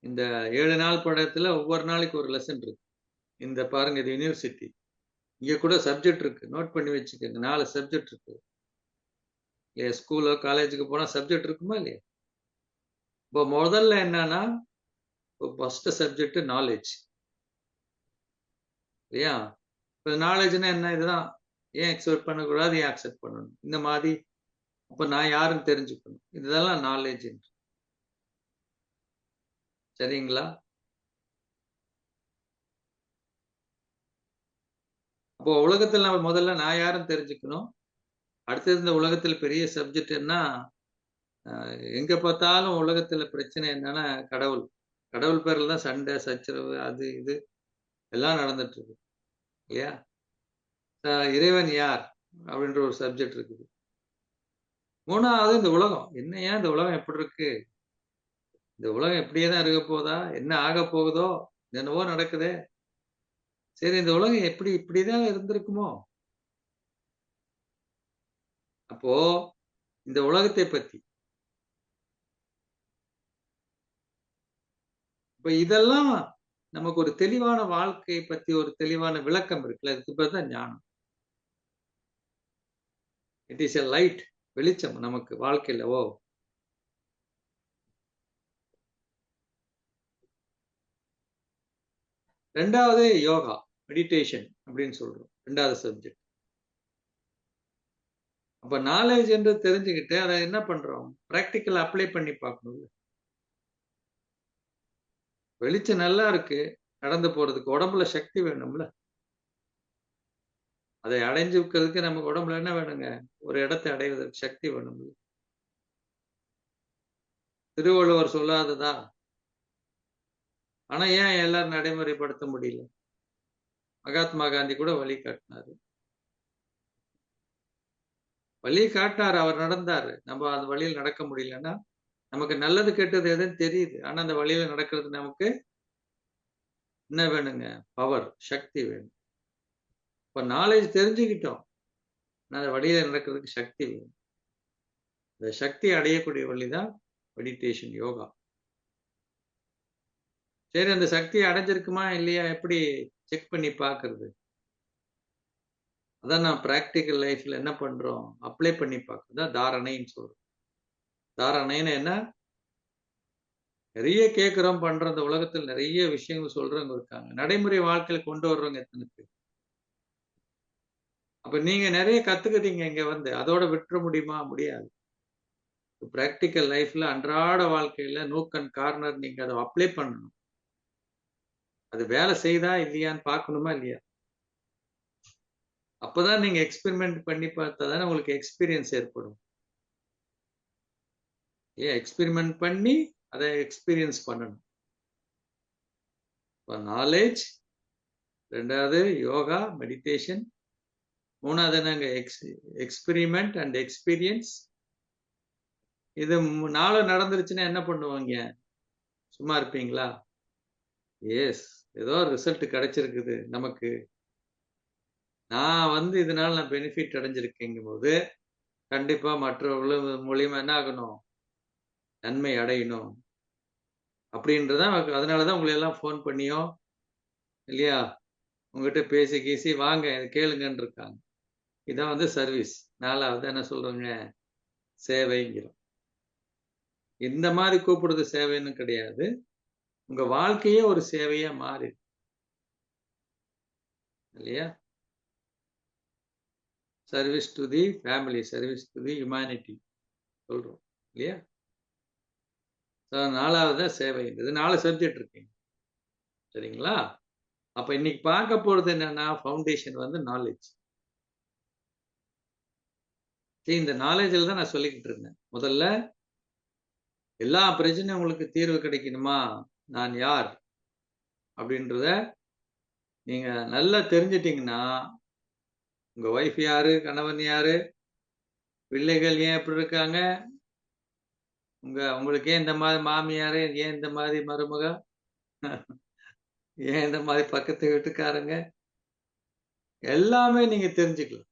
இந்த 7 நாள் பாடத்துல ஒவ்வொரு நாளைக்கு ஒரு லெசன் இருக்கு. இந்த பாருங்க இது யுனிவர்சிட்டி. இங்க கூட சப்ஜெக்ட் இருக்கு. நோட் பண்ணி வச்சுக்கோங்க. 4 சப்ஜெக்ட் இருக்கு. ஸ்கூலோ, காலேஜுக்கு போனா சப்ஜெக்ட் இருக்குமா இல்லையா? இப்போ முதல்ல என்னன்னா, ஃபர்ஸ்ட் சப்ஜெக்ட் நாலேட்ஜ். இல்லையா? இப்ப நாலேட்ஜ்னா என்ன? இதுதான். ஏன் அக்செப்ட் பண்ணக்கூடாது? ஏன் அக்செப்ட் பண்ணணும்? இந்த மாதிரி அப்ப நான் யாருன்னு தெரிஞ்சுக்கணும். இதெல்லாம் நாலேட்ஜ். சரிங்களா? அப்போ உலகத்துல நம்ம முதல்ல நான் யாருன்னு தெரிஞ்சுக்கணும். அடுத்தது இந்த உலகத்துல பெரிய சப்ஜெக்ட் என்ன? எங்க பார்த்தாலும் உலகத்துல பிரச்சனை என்னன்னா கடவுள். கடவுள் பேர்ல தான் சண்டை, சச்சரவு அது இது எல்லாம் நடந்துட்டு இருக்கு. இல்லையா? இறைவன் யார்? அப்படின்ற ஒரு சப்ஜெக்ட் இருக்குது. 3வது இந்த உலகம். என்னய்யா இந்த உலகம் எப்படி இருக்கு? இந்த உலகம் இப்படியே தான் இருக்க போதா? என்ன ஆகப் போகுதோ? என்னவோ நடக்குதே. சரி இந்த உலகம் எப்படி இப்படிதான் இருந்திருக்குமோ? அப்போ இந்த உலகத்தை பத்தி. இப்ப இதெல்லாம் நமக்கு ஒரு தெளிவான வாழ்க்கையை பத்தி ஒரு தெளிவான விளக்கம் இருக்குல்ல. இதுக்கு பேர் தான் ஞானம். It is a light. வெளிச்சம் நமக்கு வாழ்க்கையில. ஓ! 2வது யோகா, மெடிடேஷன் அப்படின்னு சொல்றோம். 2வது சப்ஜெக்ட். அப்ப நாலேட்ஜ் என்று தெரிஞ்சுக்கிட்டு அத என்ன பண்றோம்? பிராக்டிகல் அப்ளை பண்ணி பார்க்கணும்ல. வெளிச்சம் நல்லா இருக்கு. நடந்து போறதுக்கு உடம்புல சக்தி வேணும்ல. அதை அடைஞ்சுக்கிறதுக்கு நமக்கு உடம்புல என்ன வேணுங்க? ஒரு இடத்தை அடைவதற்கு சக்தி வேணும்ல. திருவள்ளுவர் சொல்லாததா? ஆனா ஏன் எல்லாரும் நடைமுறைப்படுத்த முடியல? மகாத்மா காந்தி கூட வழி காட்டினாரு. வழி காட்டினாரு. அவர் நடந்தாரு. நம்ம அந்த வழியில் நடக்க முடியலன்னா, நமக்கு நல்லது கெட்டது எதுன்னு தெரியுது. ஆனா அந்த வழியில நடக்கிறது நமக்கு என்ன வேணுங்க? பவர், சக்தி வேணும். இப்ப நாலேட்ஜ் தெரிஞ்சுக்கிட்டோம். ஆனா அந்த வழியில நடக்கிறதுக்கு சக்தி வேணும். இந்த சக்தி அடையக்கூடிய வழிதான் மெடிடேஷன், யோகா. சரி அந்த சக்திய அடைஞ்சிருக்குமா? இல்லையா? எப்படி செக் பண்ணி பார்க்கிறது? அதான் நான் பிராக்டிகல் லைஃப்ல என்ன பண்றோம்? அப்ளை பண்ணி பார்க்கிறது தான் தாரணைன்னு சொல்றோம். தாரணைன்னா என்ன? நெறைய கேட்கிறோம், பண்றோம். இந்த உலகத்துல நெறைய விஷயங்கள் சொல்றவங்க இருக்காங்க. நடைமுறை வாழ்க்கையில கொண்டு வர்றவங்க எத்தன பேர்? அப்ப நீங்க நெறைய கத்துக்கிட்டீங்க இங்க வந்து. அதோட விட்டுற முடியுமா? முடியாது. பிராக்டிகல் லைஃப்ல அன்றாட வாழ்க்கையில நூக் அண்ட் கார்னர் நீங்க அத அப்ளை பண்ணணும். அது வேலை செய்யுதா? இல்லையான்னு பார்க்கணுமா? இல்லையா? அப்பதான் நீங்க எக்ஸ்பெரிமென்ட் பண்ணி பார்த்தா தானே உங்களுக்கு எக்ஸ்பீரியன்ஸ் ஏற்படும். எக்ஸ்பெரிமென்ட் பண்ணி அத எக்ஸ்பீரியன்ஸ் பண்ணணும். இப்ப நாலேட்ஜ், 2வது யோகா, மெடிடேஷன், 3வது என்னங்க எக்ஸ்பெரிமென்ட் அண்ட் எக்ஸ்பீரியன்ஸ். இது 4 நடந்துருச்சுன்னா என்ன பண்ணுவாங்க? சும்மா இருப்பீங்களா? எஸ். ஏதோ ரிசல்ட் கிடைச்சிருக்குது நமக்கு. நான் வந்து இதனால நான் பெனிஃபிட் அடைஞ்சிருக்கேங்கும்போது, கண்டிப்பா மற்றவர்கள் மூலியமா என்ன ஆகணும்? நன்மை அடையணும். அப்படின்றது தான் அதனால தான் உங்கள எல்லாம் ஃபோன் பண்ணியோ, இல்லையா? உங்ககிட்ட பேசி கீசி வாங்க இத கேளுங்கன்னு இருக்காங்க. இதான் வந்து சர்வீஸ். 4வது என்ன சொல்றோங்க? சேவைங்கிறோம். இந்த மாரி கூப்பிடுறது சேவைன்னு கிடையாது. உங்க வாழ்க்கையே ஒரு சேவையா மாறிடும். இல்லையா? Service to the family, service to the humanity சொல்றோம். இல்லையா? 4வது தான் சேவைங்கிறது. 4 சப்ஜெக்ட் இருக்குங்க. சரிங்களா? அப்ப இன்னைக்கு பார்க்க போறது என்னன்னா, ஃபவுண்டேஷன் வந்து நாலேட்ஜ். சரி இந்த நாலேட்ஜ்ல தான் நான் சொல்லிக்கிட்டு இருந்தேன். முதல்ல எல்லா பிரச்சனையும் உங்களுக்கு தீர்வு கிடைக்கணுமா? நான் யார்? அப்படின்றத நீங்க நல்லா தெரிஞ்சுட்டீங்கன்னா, உங்க ஒய்ஃப் யாரு? கணவன் யாரு? பிள்ளைகள் ஏன் இப்படி இருக்காங்க? உங்களுக்கு ஏன் இந்த மாரி மாமியாரு? ஏன் இந்த மாரி மருமக? ஏன் இந்த மாரி பக்கத்து வீட்டுக்காரங்க? எல்லாமே நீங்க தெரிஞ்சுக்கலாம்.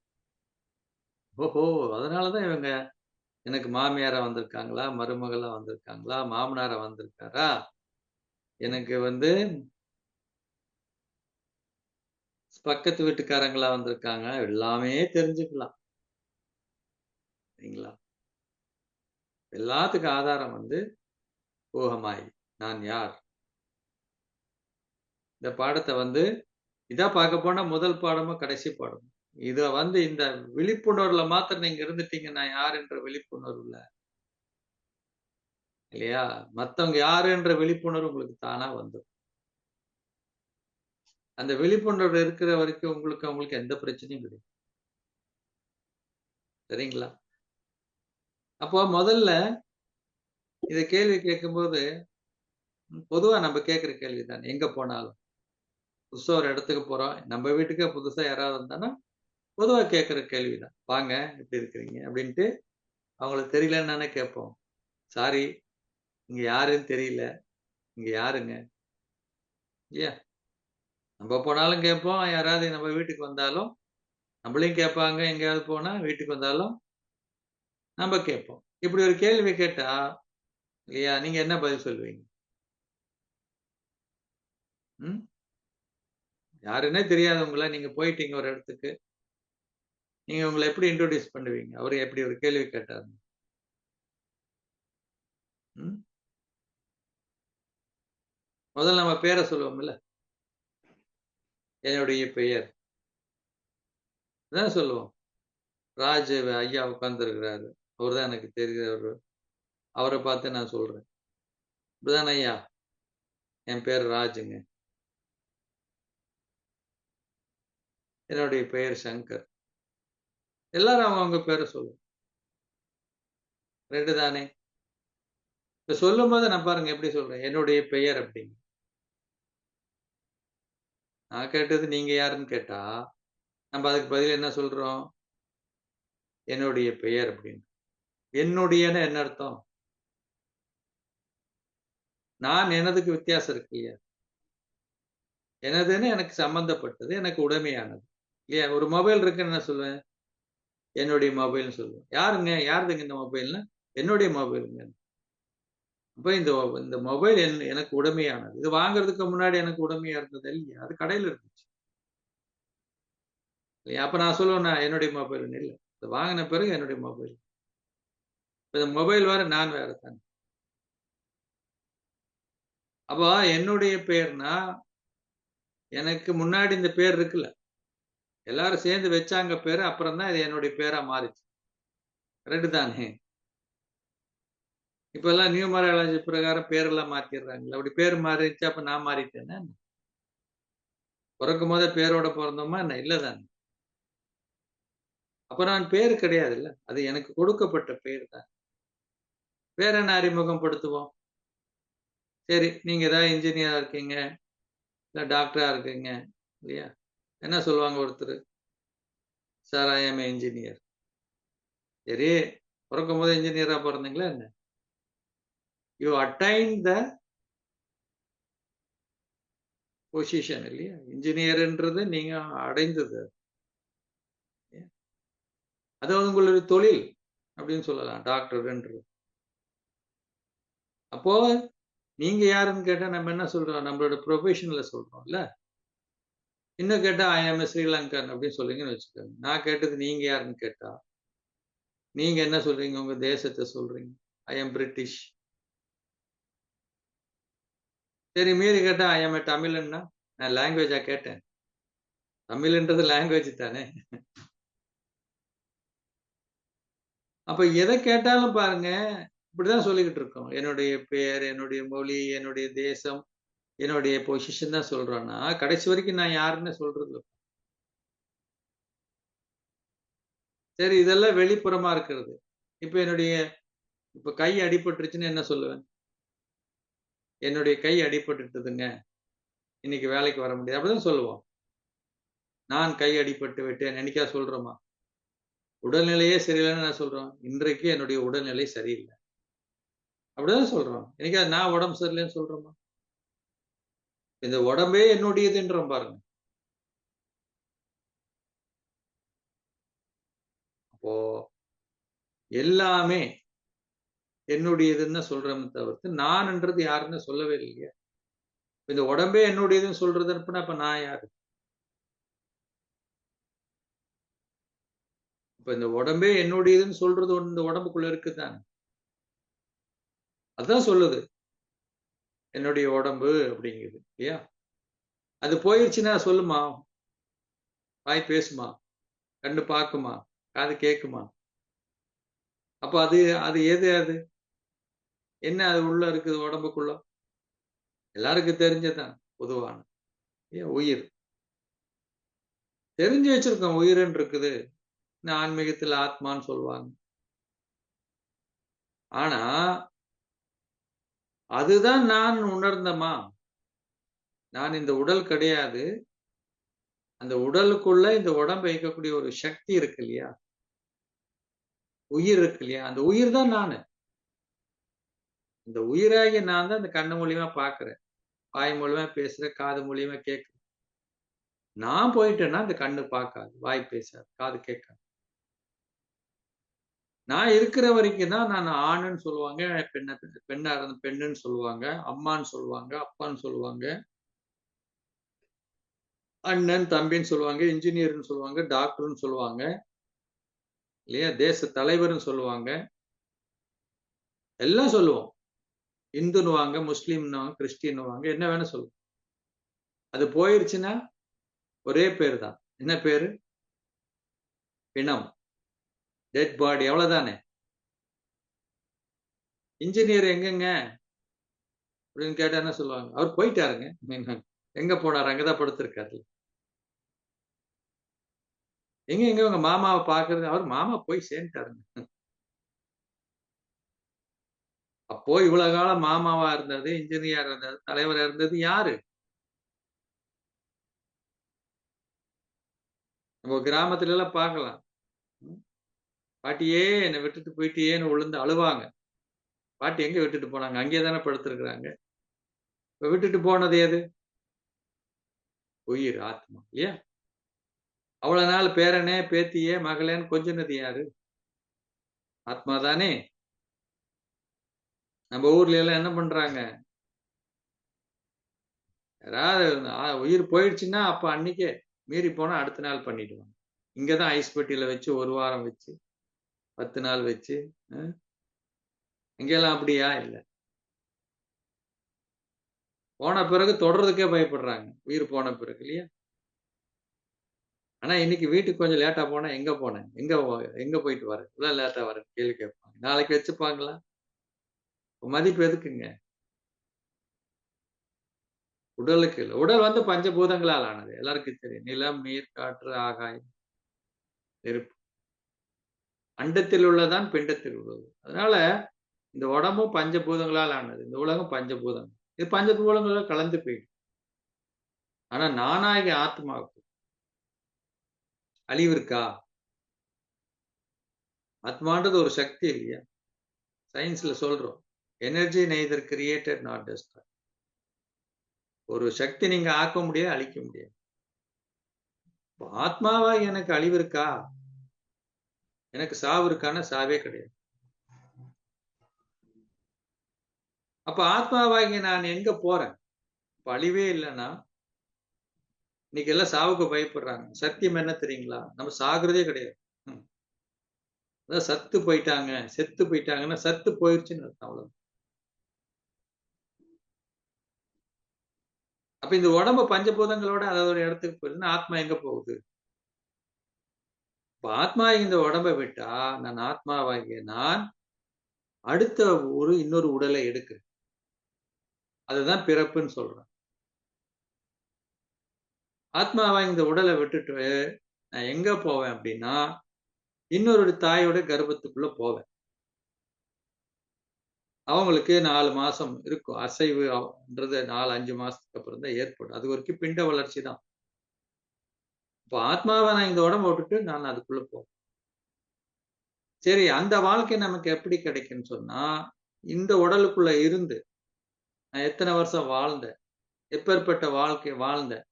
ஓஹோ! அதனால தான் இவங்க எனக்கு மாமியாரா வந்திருக்காங்களா, மருமகளா வந்திருக்காங்களா, மாமனாரா வந்திருக்காரா, எனக்கு வந்து பக்கத்து வீட்டுக்காரங்களா வந்திருக்காங்க, எல்லாமே தெரிஞ்சுக்கலாம். சரிங்களா? எல்லாத்துக்கும் ஆதாரம் வந்து ஊகமாய். நான் யார்? இந்த பாடத்த வந்து இதா பார்க்க போனா முதல் பாடமும், கடைசி பாடமும். இத வந்து இந்த விழிப்புணர்வுல மாத்திரம் நீங்க இருந்துட்டீங்க, நான் யார் என்ற விழிப்புணர்வுல, இல்லையா? மத்தவங்க யாருன்ற விழிப்புணர்வு உங்களுக்கு தானா வந்துரும். அந்த விழிப்புணர்வு இருக்கிற வரைக்கும் உங்களுக்கு, அவங்களுக்கு எந்த பிரச்சனையும் கிடையாது. சரிங்களா? அப்போ முதல்ல இத கேள்வி கேட்கும்போது, பொதுவா நம்ம கேட்கிற கேள்வி தானே, எங்க போனாலும். புதுசா ஒரு இடத்துக்கு போறோம். நம்ம வீட்டுக்கே புதுசா யாராவது வந்தான்னா, பொதுவா கேட்கிற கேள்வி தான். "வாங்க, எப்படி இருக்கிறீங்க?" அப்படின்ட்டு அவங்களுக்கு தெரியலன்னு தானே கேட்போம். "சாரி, நீங்க யாருன்னு தெரியல. நீங்க யாருங்க?" இல்லையா? நம்ம போனாலும் கேட்போம். யாராவது நம்ம வீட்டுக்கு வந்தாலும், நம்மளையும் கேட்பாங்க. எங்கேயாவது போனா வீட்டுக்கு வந்தாலும் நம்ம கேட்போம். இப்படி ஒரு கேள்வி கேட்டா, இல்லையா? நீங்க என்ன பதில் சொல்லுவீங்க? ம்? யாருன்னே தெரியாதவங்கள நீங்க போயிட்டீங்க ஒரு இடத்துக்கு. நீங்க உங்கள எப்படி இன்ட்ரோடியூஸ் பண்ணுவீங்க? அவரு எப்படி ஒரு கேள்வி கேட்டாருன்னு. ம்? முதல்ல நம்ம பேர சொல்லுவோம்ல. என்னுடைய பெயர். இதான் சொல்லுவோம். ராஜ் ஐயா உட்கார்ந்திருக்கிறாரு. அவரு தான் எனக்கு தெரிஞ்சவரு. அவர பார்த்து நான் சொல்றேன். இப்படிதான ஐயா? என் பேரு ராஜுங்க. என்னுடைய பெயர் சங்கர். எல்லாரும் அவங்கவங்க பேர சொல்லுவோம். 2 தானே? இப்ப சொல்லும்போது நான் பாருங்க எப்படி சொல்றேன். என்னுடைய பெயர் அப்படின்னு. நான் கேட்டது நீங்க யாருன்னு கேட்டா, நம்ம அதுக்கு பதில் என்ன சொல்றோம்? என்னுடைய பெயர் அப்படின்னு. என்னுடையன்னா என்ன அர்த்தம்? நான் எனதுக்கு வித்தியாசம் இருக்கு இல்லையா? எனதுன்னு எனக்கு சம்பந்தப்பட்டது, எனக்கு உடைமையானது. இல்லையா? ஒரு மொபைல் இருக்குன்னு என்ன சொல்லுவேன்? என்னுடைய மொபைல்ன்னு சொல்லுவேன். யாருங்க? யாருதுங்க இந்த மொபைல்ன்னா? என்னுடைய மொபைலுங்க. அப்ப இந்த மொபைல் எனக்கு உடைமையானது. இது வாங்குறதுக்கு முன்னாடி எனக்கு உடைமையா இருந்ததா இல்லையா? அது கடையில இருந்துச்சு. இல்லையா? அப்ப நான் சொல்லுவேனா என்னுடைய மொபைல்ன்னு? இல்ல. இத வாங்குன பிறகு என்னுடைய மொபைல். இந்த மொபைல் வேற, நான் வேற தானே. அப்ப என்னுடைய பெயர்னா, எனக்கு முன்னாடி இந்த பேர் இருக்குல்ல. எல்லாரும் சேர்ந்து வச்சாங்க பேரு. அப்புறம் தான் இது என்னுடைய பேரா மாறிச்சு. கரெக்ட் தானே? இப்பல்லாம் நியூமராலஜி பிரகாரம் பேரெல்லாம் மாத்திர்றாங்கல்ல. அப்படி பேர் மாறிருச்சு, அப்ப நான் மாறிட்டேனா என்ன? பொறக்கும்போதே பேரோட பொறந்தோமா என்ன? இல்ல தானே. அப்ப நான் பேரு கிடையாதுல்ல. அது எனக்கு கொடுக்கப்பட்ட பேர் தான். வேற என்ன அறிமுகப்படுத்துவோம்? சரி, நீங்க ஏதாவது இன்ஜினியரா இருக்கீங்க, இல்ல டாக்டரா இருக்கீங்க, இல்லையா? என்ன சொல்லுவாங்க ஒருத்தரு? சார் ஐ ஆம் எ என்ஜினியர். சரி, பொறக்கும்போதே இன்ஜினியரா பொறந்தீங்களா என்ன? யூ அட்டைன்ட் த பொசிஷன் இல்லையா? இன்ஜினியர்ன்றது நீங்க அடைந்தது. அது உங்களுடைய தொழில் அப்படின்னு சொல்லலாம். டாக்டர்ன்றது. அப்போ நீங்க யாருன்னு கேட்டா நம்ம என்ன சொல்றோம்? நம்மளோட ப்ரொஃபஷன்ல சொல்றோம்ல. இன்னும் கேட்டா ஐ ஆம் எ ஸ்ரீலங்கன் அப்படின்னு சொல்றீங்கன்னு வச்சுக்கோங்க. நான் கேட்டது நீங்க யாருன்னு கேட்டா, நீங்க என்ன சொல்றீங்க? உங்க தேசத்த சொல்றீங்க. ஐ ஆம் பிரிட்டிஷ். சரி, மீறி கேட்டா ஐ ஆம் எ தமிழன்னா, நான் லாங்குவேஜா கேட்டேன். தமிழ்ன்றது லாங்குவேஜ் தானே. அப்ப எத கேட்டாலும் பாருங்க, இப்படிதான் சொல்லிக்கிட்டு இருக்கோம். என்னுடைய பெயர், என்னுடைய மொழி, என்னுடைய தேசம், என்னுடைய பொசிஷன் தான் சொல்றோம்னா, கடைசி வரைக்கும் நான் யாருன்னு சொல்றது இல்ல. சரி, இதெல்லாம் வெளிப்புறமா இருக்கிறது. இப்ப இப்ப கை அடிபட்டுருச்சுன்னு என்ன சொல்லுவேன்? என்னுடைய கை அடிபட்டுட்டுதுங்க. இன்னைக்கு வேலைக்கு வர முடியாது. அப்படிதான் சொல்லுவோம். நான் கை அடிபட்டு விட்டேன். என்னைக்காவது சொல்றோமா? உடல்நிலையே சரியில்லன்னு என்ன சொல்றோம்? இன்றைக்கு என்னுடைய உடல்நிலை சரியில்ல. அப்படிதான் சொல்றோம். என்னைக்காவது நான் உடம்பு சரியில்லன்னு சொல்றோமா? இந்த உடம்பே என்னுடையதுன்றோம் பாருங்க. அப்போ எல்லாமே என்னுடையதுன்னு சொல்றோமே தவிர்த்து நான்ன்றது யாருன்னு சொல்லவே இல்லையா? இந்த உடம்பே என்னுடையதுன்னு சொல்றது அப்ப நான் யாரு? இப்ப இந்த உடம்பே என்னுடையதுன்னு சொல்றது இந்த உடம்புக்குள்ள இருக்குதானே. அதான் சொல்லுது. என்னுடைய உடம்பு அப்படிங்குது இல்லையா? அது போயிருச்சுன்னா சொல்லுமா? வாய் பேசுமா? கண்ணு பாக்குமா? காது கேக்குமா? அப்ப அது அது எது அது? என்ன அது உள்ள இருக்குது உடம்புக்குள்ள? எல்லாருக்கும் தெரிஞ்சதுதான் பொதுவான. உயிர். தெரிஞ்சு வச்சிருக்கோம் உயிர்ன்னு இருக்குது. ஆன்மீகத்துல ஆத்மான்னு சொல்லுவாங்க. ஆனா அதுதான் நான் உணர்ந்தமா? நான் இந்த உடல் கிடையாது. அந்த உடலுக்குள்ள இந்த உடம்பை இயக்கக்கூடிய ஒரு சக்தி இருக்கு இல்லையா? உயிர் இருக்கு இல்லையா? அந்த உயிர் தான் நானு. இந்த உயிராகிய நான் தான் இந்த கண்ணு மூலியமா பார்க்கிறேன். வாய் மூலியமா பேசுறேன். காது மூலியமா கேட்கிறேன். நான் போயிட்டேன்னா இந்த கண்ணு பார்க்காது. வாய் பேசாது. காது கேட்காது. நான் இருக்கிற வரைக்கும் தான் நான் ஆணுன்னு சொல்லுவாங்க. பெண்ணா இருந்தா பெண்ணுன்னு சொல்லுவாங்க. அம்மான்னு சொல்லுவாங்க. அப்பான்னு சொல்லுவாங்க. அண்ணன், தம்பின்னு சொல்லுவாங்க. இன்ஜினியர்ன்னு சொல்லுவாங்க. டாக்டர்ன்னு சொல்லுவாங்க. இல்லையா? தேச தலைவர்ன்னு சொல்லுவாங்க. எல்லாம் சொல்லுவோம். இந்துன்னுவாங்க, முஸ்லீம்ன்னுவாங்க, கிறிஸ்டியன்னுவாங்க. என்ன வேணா சொல்லுவோம். அது போயிருச்சுன்னா ஒரே பேரு தான். என்ன பேரு? பிணம். டெட் பாடி அவ்வளவுதானே. இன்ஜினியர் எங்கங்க? அப்படின்னு கேட்டா என்ன சொல்லுவாங்க? அவர் போயிட்டாருங்க. எங்க போனாரு? அங்கதான் படுத்திருக்காரு. எங்க உங்க மாமாவை பாக்குறது? அவர் மாமா போய் சேர்ந்துட்டாருங்க. அப்போ இவ்வளவு காலம் மாமாவா இருந்தது, இன்ஜினியரா இருந்தது, தலைவரா இருந்தது யாரு? நம்ம கிராமத்துல எல்லாம் பார்க்கலாம். பாட்டியே என்னை விட்டுட்டு போயிட்டியேன்னு விழுந்து அழுவாங்க. பாட்டி எங்க விட்டுட்டு போனாங்க? அங்கேயே தானே படுத்திருக்கிறாங்க. இப்ப விட்டுட்டு போனது எது? உயிர், ஆத்மா இல்லையா? அவ்வளவு நாள் பேரனே, பேத்தியே, மகளேன்னு கொஞ்சினது யாரு? ஆத்மா தானே. நம்ம ஊர்ல எல்லாம் என்ன பண்றாங்க? யாராவது உயிர் போயிடுச்சுன்னா அப்ப அன்னைக்கே மீறி போனா அடுத்த நாள் பண்ணிடுவாங்க. இங்கதான் ஐஸ் பெட்டியில வச்சு 1 வாரம் வச்சு 10 நாள் வச்சு இங்கெல்லாம் அப்படியா? இல்ல. போன பிறகு தொடர்றதுக்கே பயப்படுறாங்க. உயிர் போன பிறகு இல்லையா? ஆனா இன்னைக்கு வீட்டுக்கு கொஞ்சம் லேட்டா போனா எங்க போனேன்? எங்க போயிட்டு வர? இவ்வளவு லேட்டா வர? கேள்வி கேட்பாங்க. நாளைக்கு வச்சுப்பாங்களா? மதிப்பு எதுக்குங்க? உடலுக்கு இல்ல. உடல் வந்து பஞ்சபூதங்களால் ஆனது. எல்லாருக்கும் தெரியும். நிலம், நீர், காற்று, ஆகாயம், நெருப்பு. அண்டத்தில் உள்ளதான் பிண்டத்தில் உள்ளது. அதனால இந்த உடம்பும் பஞ்சபூதங்களால் ஆனது. இந்த உலகம் பஞ்சபூதம். இது பஞ்சபூதங்களோட கலந்து போயிடும். ஆனா நானாகிய ஆத்மாவுக்கு அழிவு இருக்கா? ஆத்மான்றது ஒரு சக்தி இல்லையா? சயின்ஸ்ல சொல்றோம். Energy neither created not Detroit. ஒரு சக்தி நீங்க ஆக்க முடியாது, அழிக்க முடியாது. ஆத்மாவா எனக்கு அழிவு இருக்கா? எனக்கு சாவு இருக்கான? சாவே கிடையாது. அப்ப ஆத்மாவாகி நான் எங்க போறேன்? இப்ப அழிவே இல்லைன்னா இன்னைக்கு எல்லாம் சாவுக்கு பயப்படுறாங்க. சத்தியம் என்ன தெரியுங்களா? நம்ம சாகுறதே கிடையாது. அதான் சத்து போயிட்டாங்க, செத்து போயிட்டாங்கன்னா சத்து போயிருச்சுன்னு அர்த்தம். அவ்வளவு. அப்ப இந்த உடம்பு பஞ்சபூதங்களோட அதாவது ஒரு இடத்துக்கு போயிருந்தா ஆத்மா எங்க போகுது? இப்ப ஆத்மா இந்த உடம்பை விட்டா நான் ஆத்மாவாகிய நான் அடுத்த இன்னொரு உடலை எடுக்கிறேன். அதுதான் பிறப்புன்னு சொல்றேன். ஆத்மாவா இந்த உடலை விட்டுட்டு நான் எங்க போவேன் அப்படின்னா இன்னொரு தாயோட கர்ப்பத்துக்குள்ள போவேன். அவங்களுக்கு 4 மாசம் இருக்கும். அசைவுன்றது 4, 5 மாசத்துக்கு அப்புறம் தான் ஏற்படும். அது வரைக்கும் பிண்ட வளர்ச்சி தான். இப்ப ஆத்மாவை நான் இந்த உடம்பை விட்டுட்டு நான் அதுக்குள்ள போவேன். சரி, அந்த வாழ்க்கை நமக்கு எப்படி கிடைக்கும்னு சொன்னா, இந்த உடலுக்குள்ள இருந்து நான் எத்தனை வருஷம் வாழ்ந்தேன்? எப்பேர்ப்பட்ட வாழ்க்கை வாழ்ந்தேன்?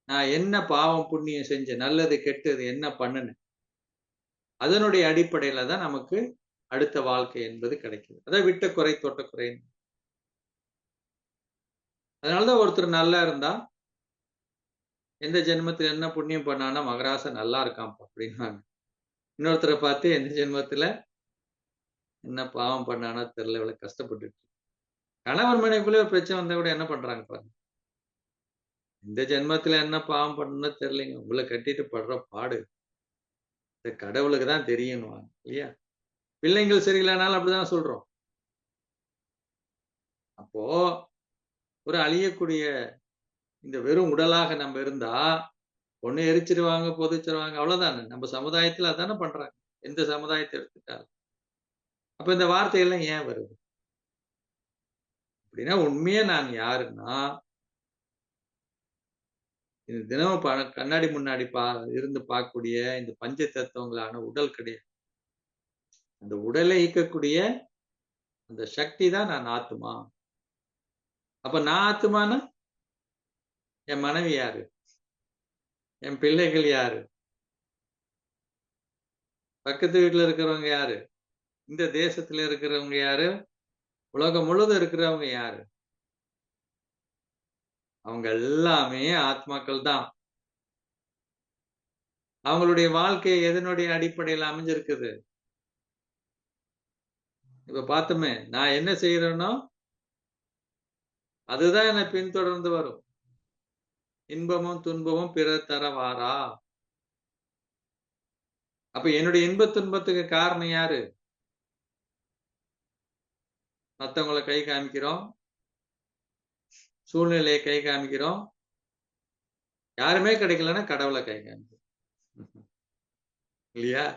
நான் என்ன பாவம் புண்ணியம் செஞ்சேன்? நல்லது, கெட்டது என்ன பண்ணுனேன்? அதனுடைய அடிப்படையில தான் நமக்கு அடுத்த வாழ்க்கை என்பது கிடைக்குது. அதான் விட்ட குறை தொட்ட குறை. அதனாலதான் ஒருத்தர் நல்லா இருந்தா எந்த ஜென்மத்துல என்ன புண்ணியம் பண்ணானா மகராச நல்லா இருக்கான்ப்பா அப்படின்னாங்க. இன்னொருத்தரை பார்த்து எந்த ஜென்மத்துல என்ன பாவம் பண்ணானா தெரியல, இவ்வளவு கஷ்டப்பட்டுட்டு. கணவன் மனைவிக்குள்ளே ஒரு பிரச்சனை வந்தா கூட என்ன பண்றாங்க பாருங்க. இந்த ஜென்மத்துல என்ன பாவம் பண்ணணும்னு தெரியலைங்க, உங்களை கட்டிட்டு படுற பாடு இந்த கடவுளுக்கு தான் தெரியணும் இல்லையா? பிள்ளைங்கள் சரியில்லைனாலும் அப்படிதான் சொல்றோம். அப்போ ஒரு அழியக்கூடிய இந்த வெறும் உடலாக நம்ம இருந்தா ஒண்ணு எரிச்சிருவாங்க, புதைச்சிருவாங்க, அவ்வளவுதானே. நம்ம சமுதாயத்துல அதானே பண்றாங்க, எந்த சமுதாயத்தை எடுத்துட்டாலும். அப்ப இந்த வார்த்தையெல்லாம் ஏன் வருது அப்படின்னா, உண்மையா நான் யாருன்னா இது தினமும் கண்ணாடி முன்னாடி இருந்து பார்க்கக்கூடிய இந்த பஞ்ச தத்துவங்களான உடல் கிடையாது. அந்த உடலை இயக்கக்கூடிய அந்த சக்தி தான் நான் ஆத்துமா. அப்ப நான் ஆத்துமானா என் மனைவி யாரு, என் பிள்ளைகள் யாரு, பக்கத்து வீட்டுல இருக்கிறவங்க யாரு, இந்த தேசத்துல இருக்கிறவங்க யாரு, உலகம் முழுவதும் இருக்கிறவங்க யாரு, அவங்க எல்லாமே ஆத்மாக்கள் தான். அவங்களுடைய வாழ்க்கை எதனுடைய அடிப்படையில் அமைஞ்சிருக்குது? இப்ப பார்த்தோமே, நான் என்ன செய்யறேனோ அதுதான் என்னை பின்தொடர்ந்து வரும். இன்பமும் துன்பமும் பிறர் தரவாரா. அப்ப என்னுடைய இன்ப துன்பத்துக்கு காரணம் யாரு? மத்தவங்களை கை காமிக்கிறோம், சூழ்நிலையை கை காமிக்கிறோம், யாருமே கிடைக்கலன்னா கடவுளை கை காமிக்கிறோம் இல்லையா?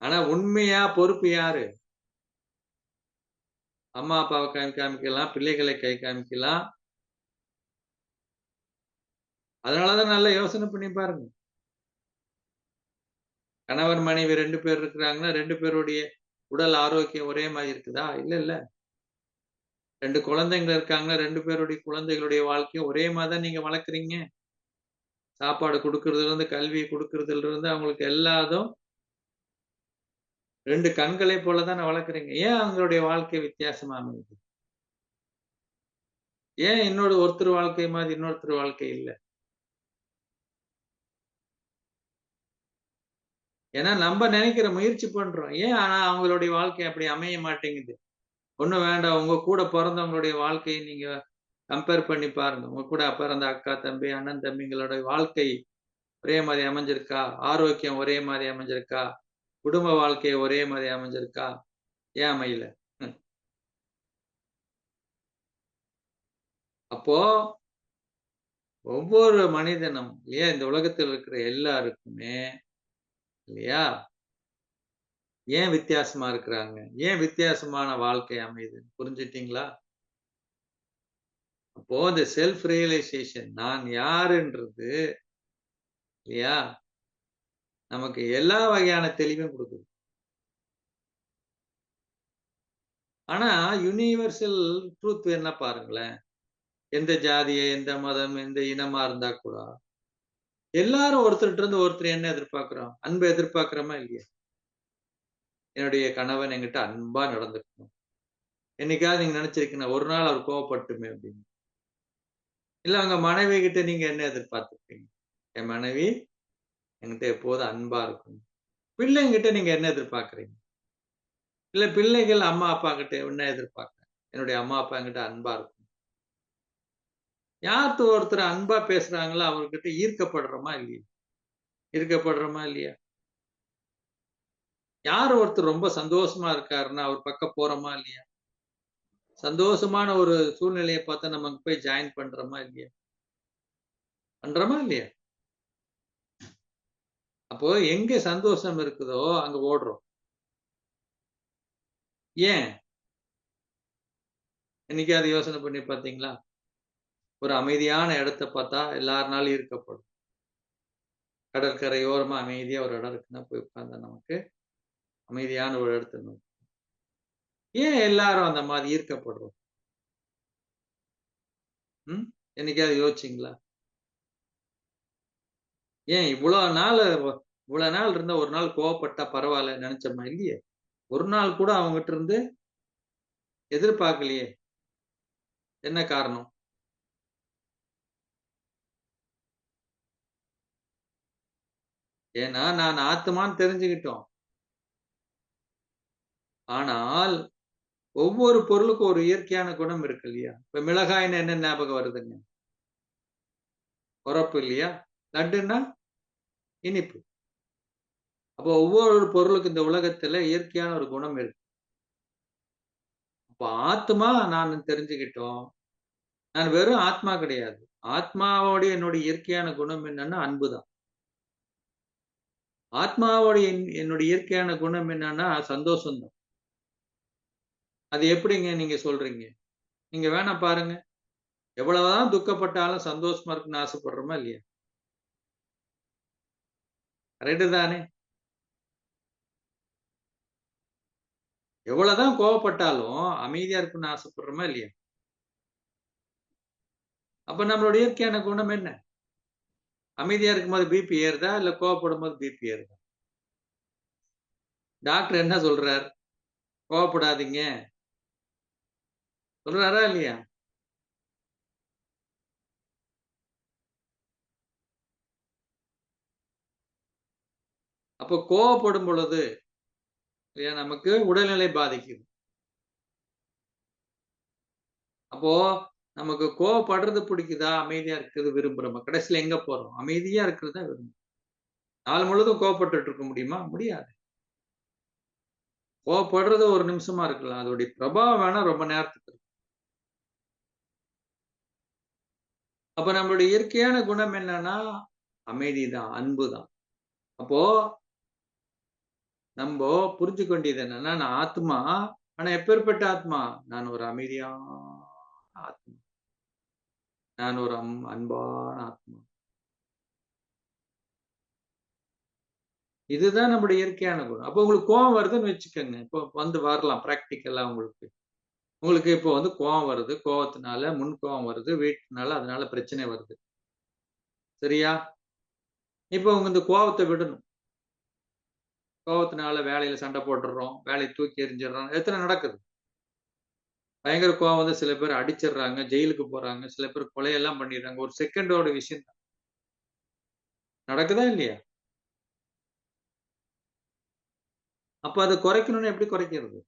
ஆனா உண்மையா பொறுப்பு யாரு? அம்மா அப்பாவை கை காமிக்கலாம், பிள்ளைகளை கை காமிக்கலாம். அதனாலதான் நல்லா யோசனை பண்ணி பாருங்க. கணவன் மனைவி 2 பேர் இருக்கிறாங்கன்னா 2 பேருடைய உடல் ஆரோக்கியம் ஒரே மாதிரி இருக்குதா? இல்ல இல்ல. 2 குழந்தைங்க இருக்காங்கன்னா 2 பேருடைய குழந்தைகளுடைய வாழ்க்கையும் ஒரே மாதிரி தான் நீங்க வளர்க்குறீங்க. சாப்பாடு குடுக்கறதுல இருந்து, கல்வி குடுக்கறதுல இருந்து அவங்களுக்கு எல்லாதும் 2 கண்களை போல தானே வளர்க்குறீங்க. ஏன் அவங்களுடைய வாழ்க்கை வித்தியாசமா அமையுது? ஏன் ஒருத்தர் வாழ்க்கை மாதிரி இன்னொருத்தர் வாழ்க்கை இல்ல? ஏன்னா நம்ம நினைக்கிற முயற்சி பண்றோம். ஏன் ஆனா அவங்களுடைய வாழ்க்கை அப்படி அமைய மாட்டேங்குது? ஒண்ணும் வேண்டாம். உங்க கூட பிறந்தவங்களுடைய வாழ்க்கையை நீங்க கம்பேர் பண்ணி பாருங்க. உங்க கூட பிறந்த அக்கா, தம்பி, அண்ணன், தம்பிங்களோட வாழ்க்கை ஒரே மாதிரி அமைஞ்சிருக்கா? ஆரோக்கியம் ஒரே மாதிரி அமைஞ்சிருக்கா? குடும்ப வாழ்க்கை ஒரே மாதிரி அமைஞ்சிருக்கா? ஏன் அமையல? அப்போ ஒவ்வொரு மனிதனும் இல்லையா, இந்த உலகத்தில் இருக்கிற எல்லாருக்குமே இல்லையா, ஏன் வித்தியாசமா இருக்கிறாங்க? ஏன் வித்தியாசமான வாழ்க்கை அமையுது? புரிஞ்சுட்டீங்களா? அப்போ இந்த செல்ஃப் ரியலைசேஷன், நான் யாருன்றது இல்லையா, நமக்கு எல்லா வகையான தெளிவும் கொடுக்குது. ஆனா யுனிவர்சல் ட்ரூத் என்ன பாருங்களேன். எந்த ஜாதியை, எந்த மதம், எந்த இனமா இருந்தா கூட எல்லாரும் ஒருத்தர்கிட்ட இருந்து ஒருத்தர் என்ன எதிர்பார்க்கிறோம்? அன்பை எதிர்பார்க்கிறோமா இல்லையா? என்னுடைய கணவன் என்கிட்ட அன்பா நடந்துக்கணும். என்னைக்காவது நீங்க நினைச்சிருக்கீங்க ஒரு நாள் அவர் கோவப்பட்டுமே அப்படின்னு? இல்ல உங்க மனைவி கிட்ட நீங்க என்ன எதிர்பார்த்திருப்பீங்க? என் மனைவி என்கிட்ட எப்போதும் அன்பா இருக்கணும். பிள்ளைங்கிட்ட நீங்க என்ன எதிர்பார்க்கிறீங்க? இல்ல பிள்ளைகள் அம்மா அப்பா கிட்ட என்ன எதிர்பார்க்கிறேன்? என்னுடைய அம்மா அப்பா என்கிட்ட அன்பா இருக்கணும். யார்கிட்ட ஒருத்தர் அன்பா பேசுறாங்களோ அவர்கிட்ட ஈர்க்கப்படுறோமா இல்லையா? ஈர்க்கப்படுறோமா இல்லையா? யார் ஒருத்தர் ரொம்ப சந்தோஷமா இருக்காருன்னா அவர் பக்கம் போறோமா இல்லையா? சந்தோஷமான ஒரு சூழ்நிலையை பார்த்தா நமக்கு போய் ஜாயின் பண்றோமா இல்லையா? பண்றோமா இல்லையா? அப்போ எங்க சந்தோஷம் இருக்குதோ அங்க ஓடுறோம். ஏன்? என்னைக்காவது யோசனை பண்ணி பார்த்தீங்களா? ஒரு அமைதியான இடத்த பார்த்தா எல்லாருனாலும் ஈர்க்கப்படும். கடற்கரையோரமா அமைதியா ஒரு இடம் இருக்குன்னா போய் உட்கார்ந்தா நமக்கு அமைதியான ஒரு இடத்த நோக்கி. ஏன் எல்லாரும் அந்த மாதிரி ஈர்க்கப்படுறோம்? என்னைக்காவது யோசிச்சீங்களா? ஏன் இவ்வளவு நாள் இவ்வளவு நாள் இருந்த ஒரு நாள் கோவப்பட்டா பரவாயில்ல நினைச்சோமா? இல்லையே. ஒரு நாள் கூட அவங்ககிட்ட இருந்து எதிர்பார்க்கலையே. என்ன காரணம்? ஏன்னா நான் ஆத்துமான்னு தெரிஞ்சுக்கிட்டோம். ஆனால் ஒவ்வொரு பொருளுக்கும் ஒரு இயற்கையான குணம் இருக்கு இல்லையா? இப்ப மிளகாய்ன்னு என்ன ஞாபகம் வருதுங்க? உரப்பு இல்லையா? லட்டுன்னா இனிப்பு. அப்போ ஒவ்வொரு பொருளுக்கும் இந்த உலகத்துல இயற்கையான ஒரு குணம் இருக்கு. அப்ப ஆத்மா நான் தெரிஞ்சுக்கிட்டோம். நான் வெறும் ஆத்மா கிடையாது. ஆத்மாவோட என்னுடைய இயற்கையான குணம் என்னன்னா அன்புதான். ஆத்மாவோட என்னுடைய இயற்கையான குணம் என்னன்னா சந்தோஷம் தான். அது எப்படிங்க நீங்க சொல்றீங்க? நீங்க வேணா பாருங்க. எவ்வளவுதான் துக்கப்பட்டாலும் சந்தோஷமா இருக்குன்னு ஆசைப்படுறோமா இல்லையா? கரெக்ட் தானே? எவ்வளவுதான் கோவப்பட்டாலும் அமைதியா இருக்குன்னு ஆசைப்படுறோமா இல்லையா? அப்ப நம்மளுடைய இயற்கையான குணம் என்ன? அமைதியா இருக்கும்போது பிபி ஏறுதா? இல்ல கோவப்படும்போது பிபி ஏறுதா? டாக்டர் என்ன சொல்றார்? கோவப்படாதீங்க. சொல்றாரா இல்லையா? அப்போ கோவப்படும் பொழுது இல்லையா நமக்கு உடல்நிலை பாதிக்குது. அப்போ நமக்கு கோவப்படுறது பிடிக்குதா? அமைதியா இருக்கிறது விரும்புறோமா? கடைசியில எங்க போறோம்? அமைதியா இருக்கிறது தான் விரும்புறோம். நாள் முழுதும் கோவப்பட்டுட்டு இருக்க முடியுமா? முடியாது. கோவப்படுறது ஒரு நிமிஷமா இருக்கலாம். அதோடைய பிரபாவம் வேணா ரொம்ப நேரத்துக்கு இருக்கும். அப்ப நம்மளுடைய இயற்கையான குணம் என்னன்னா அமைதிதான், அன்புதான். அப்போ நம்போ புரிஞ்சுக்க வேண்டியது என்னன்னா, நான் ஆத்மா. ஆனா எப்பேர்ப்பட்ட ஆத்மா? நான் ஒரு அமைதியான ஆத்மா. நான் ஒரு அன்பான ஆத்மா. இதுதான் நம்முடைய இயற்கையான குணம். அப்போ உங்களுக்கு கோவம் வருதுன்னு வச்சுக்கோங்க. இப்போ வந்து வரலாம் பிராக்டிகலா உங்களுக்கு. உங்களுக்கு இப்போ வந்து கோவம் வருது. கோவத்தினால முன் கோவம் வருது. வீட்டுனால அதனால பிரச்சனை வருது. சரியா? இப்போ உங்க இந்த கோவத்த விடணும். கோவத்தினால வேலையில சண்டை போட்டுடுறோம். வேலைய தூக்கி எறிஞ்சிடுறோம். எத்தன நடக்குது? பயங்கர கோவம் வந்து சில பேர் அடிச்சிடுறாங்க, ஜெயிலுக்கு போறாங்க. சில பேர் கொலையெல்லாம் பண்ணிடுறாங்க. ஒரு செகண்டோட விஷயம் தான். நடக்குதா இல்லையா? அப்ப அத குறைக்கணும்னா எப்படி குறைக்கிறது?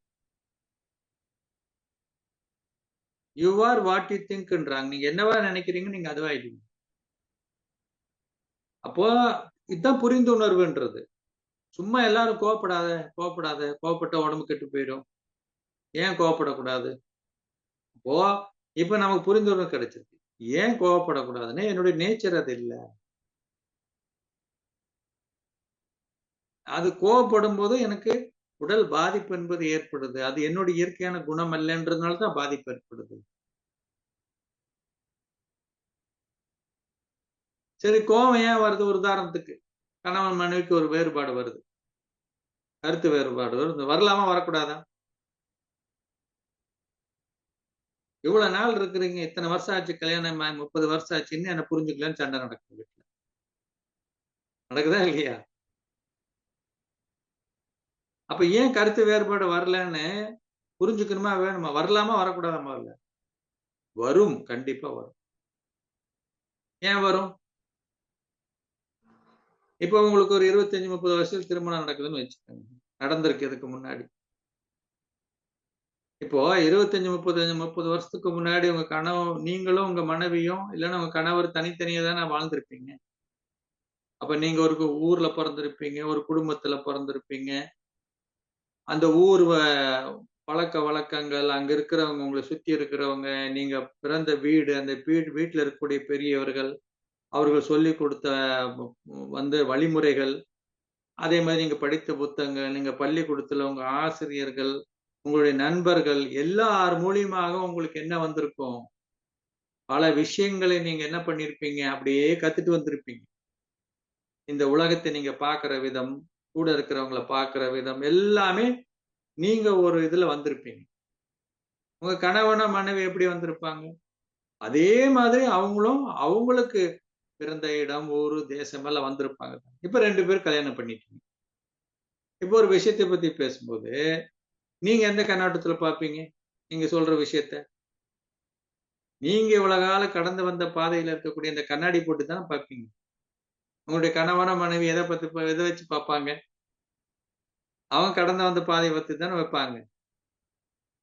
யூ ஆர் வாட் யூ திங்க்ன்றாங்க. நீங்க என்னவா நினைக்கிறீங்க, நீங்க அதுவாயிடுவீங்க. அப்போ இதான் புரிந்துணர்வுன்றது. சும்மா எல்லாரும் கோவப்படாத, கோவப்படாத, கோவப்பட்டா உடம்பு கெட்டு போயிடும். ஏன் கோவப்படக்கூடாது? அப்போ இப்ப நமக்கு புரிந்துணர்வு கிடைச்சிருக்கு. ஏன் கோவப்படக்கூடாதுன்னா, என்னுடைய நேச்சர் அது இல்ல. அது கோவப்படும்போது எனக்கு உடல் பாதிப்பு என்பது ஏற்படுது. அது என்னுடைய இயற்கையான குணம் அல்லன்றதுனால தான் பாதிப்பு ஏற்படுது. சரி கோவம் ஏன் வருது? ஒரு உதாரணத்துக்கு. கணவன் மனைவிக்கு ஒரு வேறுபாடு வருது. கருத்து வேறுபாடு வருது. வரலாமா? வரக்கூடாதா? இவ்வளவு நாள் இருக்கிறீங்க. இத்தன வருஷம் ஆச்சு கல்யாணம் ஆகி 30 வருஷம் ஆச்சு. இன்னும் என்ன புரிஞ்சுக்கலன்னு சண்டை நடக்குது வீட்ல. நடக்குதா இல்லையா? அப்ப ஏன் கருத்து வேறுபாடு வரலன்னு புரிஞ்சுக்கணுமா? வேணுமா? வரலாமா? வரக்கூடாதா முதல்ல? வரும். கண்டிப்பா வரும். ஏன் வரும்? இப்ப உங்களுக்கு ஒரு 25, 30 வருஷத்துல திருமணம் நடக்குதுன்னு வச்சுக்கோங்க. நடந்திருக்கு இதுக்கு முன்னாடி. இப்போ 25, 30 வருஷத்துக்கு முன்னாடி உங்க நீங்களும் உங்க மனைவியும் இல்லன்னா உங்க கணவர் தனித்தனியா தானே வாழ்ந்திருப்பீங்க. அப்ப நீங்க ஒரு ஊர்ல பொறந்திருப்பீங்க. ஒரு குடும்பத்துல பொறந்திருப்பீங்க. அந்த ஊர் பழக்கவழக்கங்கள், அங்க இருக்கிறவங்க, உங்கள சுத்தி இருக்கிறவங்க, நீங்க பிறந்த வீடு, அந்த வீட்ல இருக்கக்கூடிய பெரியவர்கள், அவர்கள் சொல்லிக் குடுத்த வந்து வழிமுறைகள், அதே மாரி நீங்க படித்த புத்தகங்கள், நீங்க பள்ளிக்கூடத்துல உங்க ஆசிரியர்கள், உங்களுடைய நண்பர்கள் எல்லார் மூலியமாக உங்களுக்கு என்ன வந்திருக்கும்? பல விஷயங்களை நீங்க என்ன பண்ணியிருப்பீங்க? அப்படியே கத்துட்டு வந்திருப்பீங்க. இந்த உலகத்த நீங்க பார்க்கிற விதம், கூட இருக்கிறவங்கள பார்க்கிற விதம் எல்லாமே நீங்க ஒரு இதுல வந்திருப்பீங்க. உங்க கணவனோ, மனைவி எப்படி வந்திருப்பாங்க? அதே மாதிரி அவங்களும் அவங்களுக்கு பிறந்த இடம், ஊரு, தேசம் எல்லாம் வந்திருப்பாங்க. இப்ப 2 பேரும் கல்யாணம் பண்ணிட்டீங்க. இப்போ ஒரு விஷயத்தை பத்தி பேசும்போது, நீங்க எந்த கண்ணோட்டத்துல பார்ப்பீங்க? நீங்க சொல்ற விஷயத்த. நீங்க இவ்வளவு காலம் கடந்து வந்த பாதையில இருக்கக்கூடிய இந்த கண்ணாடி போட்டு தானே பார்ப்பீங்க. உங்களுடைய கணவனோ, மனைவி எத வச்சு பார்ப்பாங்க? அவங்க கடந்து வந்த பாதைய பத்தி தானே வைப்பாங்க.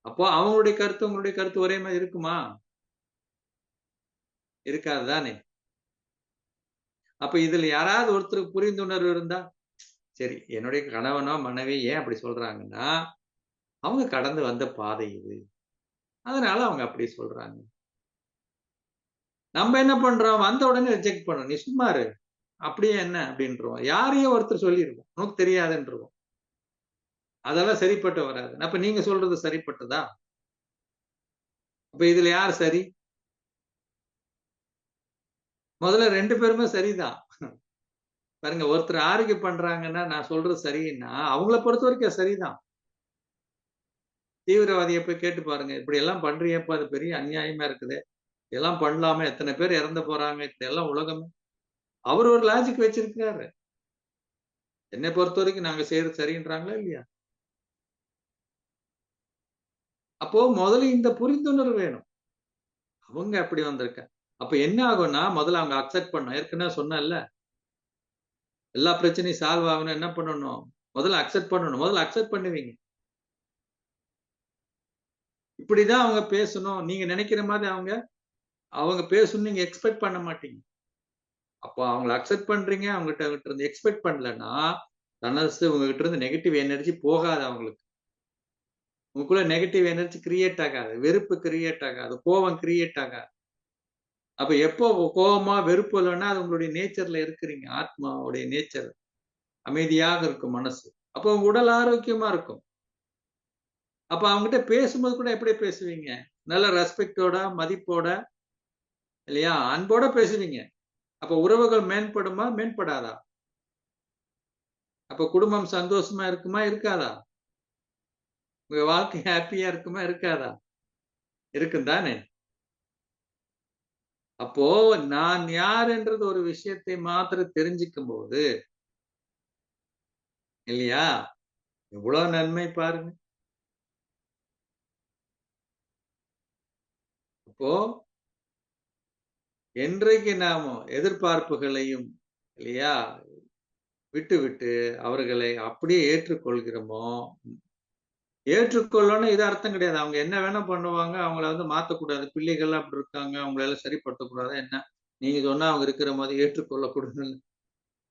அப்போ அவங்களுடைய கருத்து, உங்களுடைய கருத்து ஒரே மாரி இருக்குமா? இருக்காது தானே! அப்ப இதுல யாராவது ஒருத்தருக்கு புரிந்துணர்வு இருந்தா, சரி என்னுடைய கணவனோ, மனைவி ஏன் அப்படி சொல்றாங்கன்னா, அவங்க கடந்து வந்த பாதை இது. அதனால அவங்க அப்படி சொல்றாங்க. நம்ம என்ன பண்றோம்? வந்த உடனே ரிஜெக்ட் பண்றோம். "நீ சும்மா இரு. அப்படியே என்ன?" அப்படின்ருவோம். யாரையோ ஒருத்தர் சொல்லிருவோம். நமக்கு தெரியாதுன்ருவோம். அதெல்லாம் சரிப்பட்டு வராது. அப்ப நீங்க சொல்றது சரிப்பட்டதா? அப்ப இதுல யார் சரி? முதல்ல 2 பேருமே சரிதான். பாருங்க ஒருத்தர் ஆர்க்யூ பண்றாங்கன்னா, நான் சொல்றது சரின்னா, அவங்கள பொறுத்தவரைக்கும் அது சரிதான். தீவிரவாதிய போய் கேட்டு பாருங்க. "இப்படி எல்லாம் பண்றியேப்பா! அது பெரிய அநியாயமா இருக்குதே! இதெல்லாம் பண்ணலாமா? எத்தன பேர் இறந்து போறாங்க. இதெல்லாம் உலகமே" அவரு ஒரு லாஜிக் வச்சிருக்கிறாரு. என்னை பொறுத்தவரைக்கும் நாங்க செய்றது சரின்றாங்களா? இல்லையா? அப்போ முதல்ல இந்த புரிந்துணர்வு வேணும். அவங்க அப்படி வந்திருக்காங்க. அப்ப என்ன ஆகும்னா, முதல்ல அவங்க அக்செப்ட் பண்ணணும். ஏற்கனவே சொன்னேன்ல, எல்லா பிரச்சனையும் சால்வ் ஆகணும்னா என்ன பண்ணணும்? முதல்ல அக்செப்ட் பண்ணணும். முதல்ல அக்செப்ட் பண்ணுவீங்க. இப்படிதான் அவங்க பேசணும். நீங்க நினைக்கிற மாதிரி அவங்க அவங்க பேசணும்னு நீங்க எக்ஸ்பெக்ட் பண்ண மாட்டீங்க. அப்போ அவங்கள அக்செப்ட் பண்றீங்க. அவங்ககிட்ட இருந்து எக்ஸ்பெக்ட் பண்ணலன்னா, தனசு உங்ககிட்ட இருந்து நெகட்டிவ் எனர்ஜி போகாது அவங்களுக்கு. உங்களுக்குள்ள நெகட்டிவ் எனர்ஜி கிரியேட் ஆகாது. வெறுப்பு கிரியேட் ஆகாது. கோவம் கிரியேட் ஆகாது. அப்ப எப்போ கோவமா, வெறுப்பு இல்லன்னா, அது உங்களுடைய நேச்சர்ல இருக்கிறீங்க. ஆத்மாவுடைய நேச்சர். அமைதியாக இருக்கும் மனசு. அப்போ உங்க உடல் ஆரோக்கியமா இருக்கும். அப்ப அவங்ககிட்ட பேசும்போது கூட எப்படி பேசுவீங்க? நல்ல ரெஸ்பெக்ட்டோட, மதிப்போட, இல்லையா? அன்போட பேசுவீங்க. அப்ப உறவுகள் மேம்படுமா? மேம்படாதா? அப்ப குடும்பம் சந்தோஷமா இருக்குமா? இருக்காதா? உங்க வாழ்க்கை ஹேப்பியா இருக்குமா? இருக்காதா? இருக்கும் தானே! அப்போ நான் யாருன்றது ஒரு விஷயத்தை மாத்திரம் தெரிஞ்சுக்கும்போது, இல்லையா? எவ்வளோ நன்மை பாருங்க. அப்போ என்றைக்கு நாம எதிர்பார்ப்புகளையும், இல்லையா? விட்டுவிட்டு அவர்களை அப்படியே ஏற்றுக்கொள்கிறோமோ, ஏற்றுக்கொள்ளணும்னு இது அர்த்தம் கிடையாது. அவங்க என்ன வேணா பண்ணுவாங்க. அவங்கள வந்து மாத்தக்கூடாது. பிள்ளைகள்லாம் அப்படி இருக்காங்க. அவங்கள சரிப்படுத்தக்கூடாதா என்ன? நீங்க சொன்னா அவங்க இருக்கிற மாதிரி ஏற்றுக்கொள்ளக்கூடாதுன்னு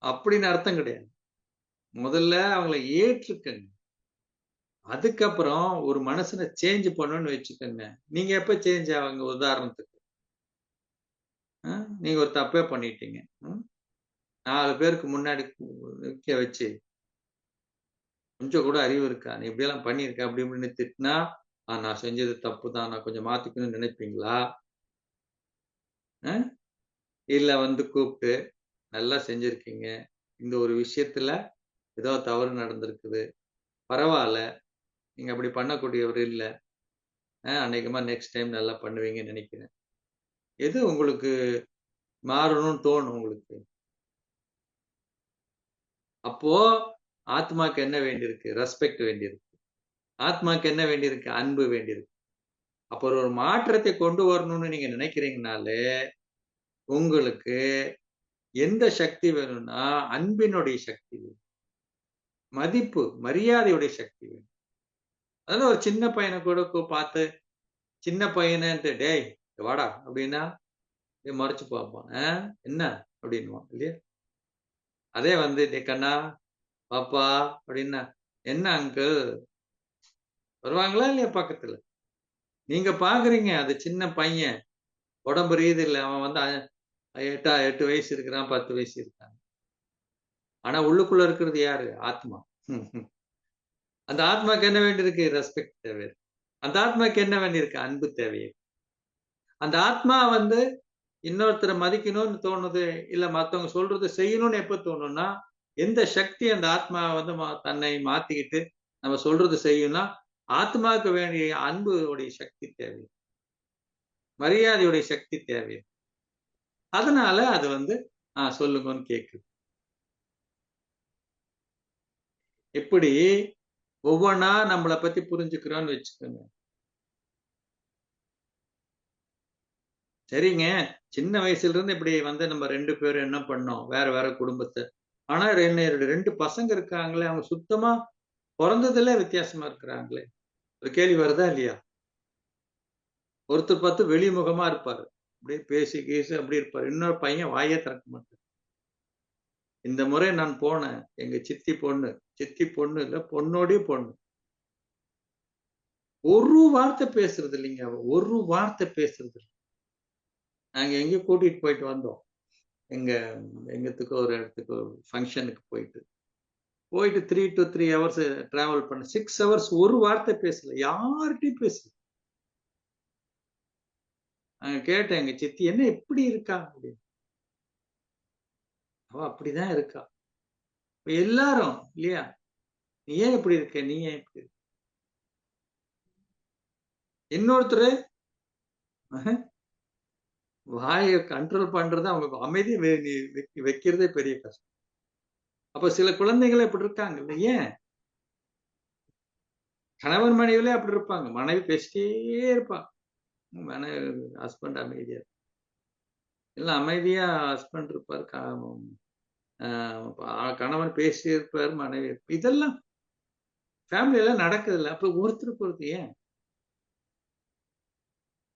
அப்படின்னு அர்த்தம் கிடையாது. முதல்ல அவங்கள ஏற்றுக்கங்க. அதுக்கப்புறம் ஒரு மனுஷன சேஞ்ச் பண்ணணும்னு வச்சுக்கங்க. நீங்க எப்ப சேஞ்ச் ஆவீங்க உதாரணத்துக்கு? அ நீங்க ஒரு தப்பே பண்ணிட்டீங்க. ம். 4 பேருக்கு முன்னாடி நிக்க வச்சு, கொஞ்சம் கூட அறிவு இருக்கா? நீ இப்படியெல்லாம் பண்ணியிருக்க அப்படி இப்படின்னு திட்டினா, நான் செஞ்சது தப்பு தான். நான் கொஞ்சம் மாத்திக்கணும்னு நினைப்பீங்களா? அ இல்ல வந்து கூப்ட்டு, நல்லா செஞ்சிருக்கீங்க. இந்த ஒரு விஷயத்துல ஏதோ தவறு நடந்திருக்குது. பரவால்ல. நீங்க அப்படி பண்ணக்கூடியவர் இல்ல. அநேகமா நெக்ஸ்ட் டைம் நல்லா பண்ணுவீங்கன்னு நெனைக்கிறேன். எது உங்களுக்கு மாறணும்னு தோணும் உங்களுக்கு? அப்போ ஆத்மாக்கு என்ன வேண்டியிருக்கு? ரெஸ்பெக்ட் வேண்டியிருக்கு. ஆத்மாக்கு என்ன வேண்டியிருக்கு? அன்பு வேண்டியிருக்கு. அப்போ ஒரு மாற்றத்தை கொண்டு வரணும்னு நீங்க நினைக்கிறீங்கனாலே, உங்களுக்கு எந்த சக்தி வேணும்னா, அன்பினுடைய சக்தி வேணும். மதிப்பு, மரியாதையுடைய சக்தி வேணும். அதனால ஒரு சின்ன பையன கூட பார்த்து, சின்ன பையனன்ட்டு, "டேய் இங்க வாடா" அப்படின்னா, மொறச்சு பார்ப்பான். என்ன?" அப்படின்னுவான் இல்லையா? அதே வந்து, "டேய் கண்ணா, வாப்பா" அப்படின்னா, "என்ன அங்கிள்?" வருவாங்களா இல்லையா பக்கத்துல? நீங்க பார்க்குறீங்க, அது சின்ன பையன். உடம்பு ரீதியில அவன் வந்து 8 வயசு இருக்கிறான், 10 வயசு இருக்கான். ஆனா உள்ளுக்குள்ள இருக்கிறது யாரு? ஆத்மா. அந்த ஆத்மாக்கு என்ன வேண்டியிருக்கு? ரெஸ்பெக்ட் தேவை. அந்த ஆத்மாக்கு என்ன வேண்டியிருக்கு? அன்பு தேவை. அந்த ஆத்மா வந்து இன்னொருத்தர மதிக்கணும்னு தோணுது, இல்ல மத்தவங்க சொல்றத செய்யணும்னு எப்ப தோணும்னா, எந்த சக்தி அந்த ஆத்மா வந்து தன்னை மாத்திக்கிட்டு நம்ம சொல்றது செய்யும்னா, ஆத்மாவுக்கு வேண்டிய அன்பு உடைய சக்தி தேவை. மரியாதையுடைய சக்தி தேவை. அதனால அது வந்து சொல்லுங்கன்னு கேக்குது. இப்படி ஒவ்வொன்னா நம்மளை பத்தி புரிஞ்சுக்கிறோம்னு வச்சுக்கோங்க. சரிங்க, சின்ன வயசுல இருந்து இப்படி வந்து நம்ம 2 பேரும் என்ன பண்ணோம், வேற வேற குடும்பத்தை. ஆனா 2 பசங்க இருக்காங்களே, அவங்க சுத்தமா பிறந்ததுல வித்தியாசமா இருக்கிறாங்களே. ஒரு கேள்வி வருதா இல்லையா? ஒருத்தர் பார்த்து வெளிமுகமா இருப்பாரு, அப்படியே பேசி கீசி அப்படி இருப்பாரு. இன்னொரு பையன் வாயே திறக்க மாட்டார். இந்த முறை நான் போனேன், எங்க சித்தி பொண்ணு இல்ல, பொண்ணோடய பொண்ணு. ஒரு வார்த்தை பேசுறது இல்லைங்க. ஒரு வார்த்தை பேசுறது இல்லை. நாங்க எங்கேயோ கூட்டிட்டு போயிட்டு வந்தோம். எங்கத்துக்கு ஒரு இடத்துக்கு ஃபங்க்ஷனுக்கு போயிட்டு 3 to 3 hours டிராவல் பண்ண 6 hours ஒரு வார்த்தை பேசல, யார்கிட்டயும் பேசல. கேட்டேன் எங்க சித்தி, என்ன எப்படி இருக்கா அப்படின்னு. அவ அப்படிதான் இருக்கா. எல்லாரும் இல்லையா, நீ ஏன் இப்படி இருக்க, நீ ஏன் இப்படி இருக்க. இன்னொருத்தரு வாயை கண்ட்ரோல் பண்றது, அவங்க அமைதி வைக்கிறதே பெரிய கஷ்டம். அப்ப சில குழந்தைகள் இப்படி இருக்காங்க. ஏன் கணவன் மனைவிலே அப்படி இருப்பாங்க. மனைவி பேசிட்டே இருப்பாங்க, ஹஸ்பண்ட் அமைதியா இல்ல, அமைதியா ஹஸ்பண்ட் இருப்பார், கணவன் பேசி இருப்பார், மனைவி. இதெல்லாம் ஃபேமிலியில நடக்குது இல்ல. அப்ப ஒருத்தருக்கு ஒருத்தர் ஏன்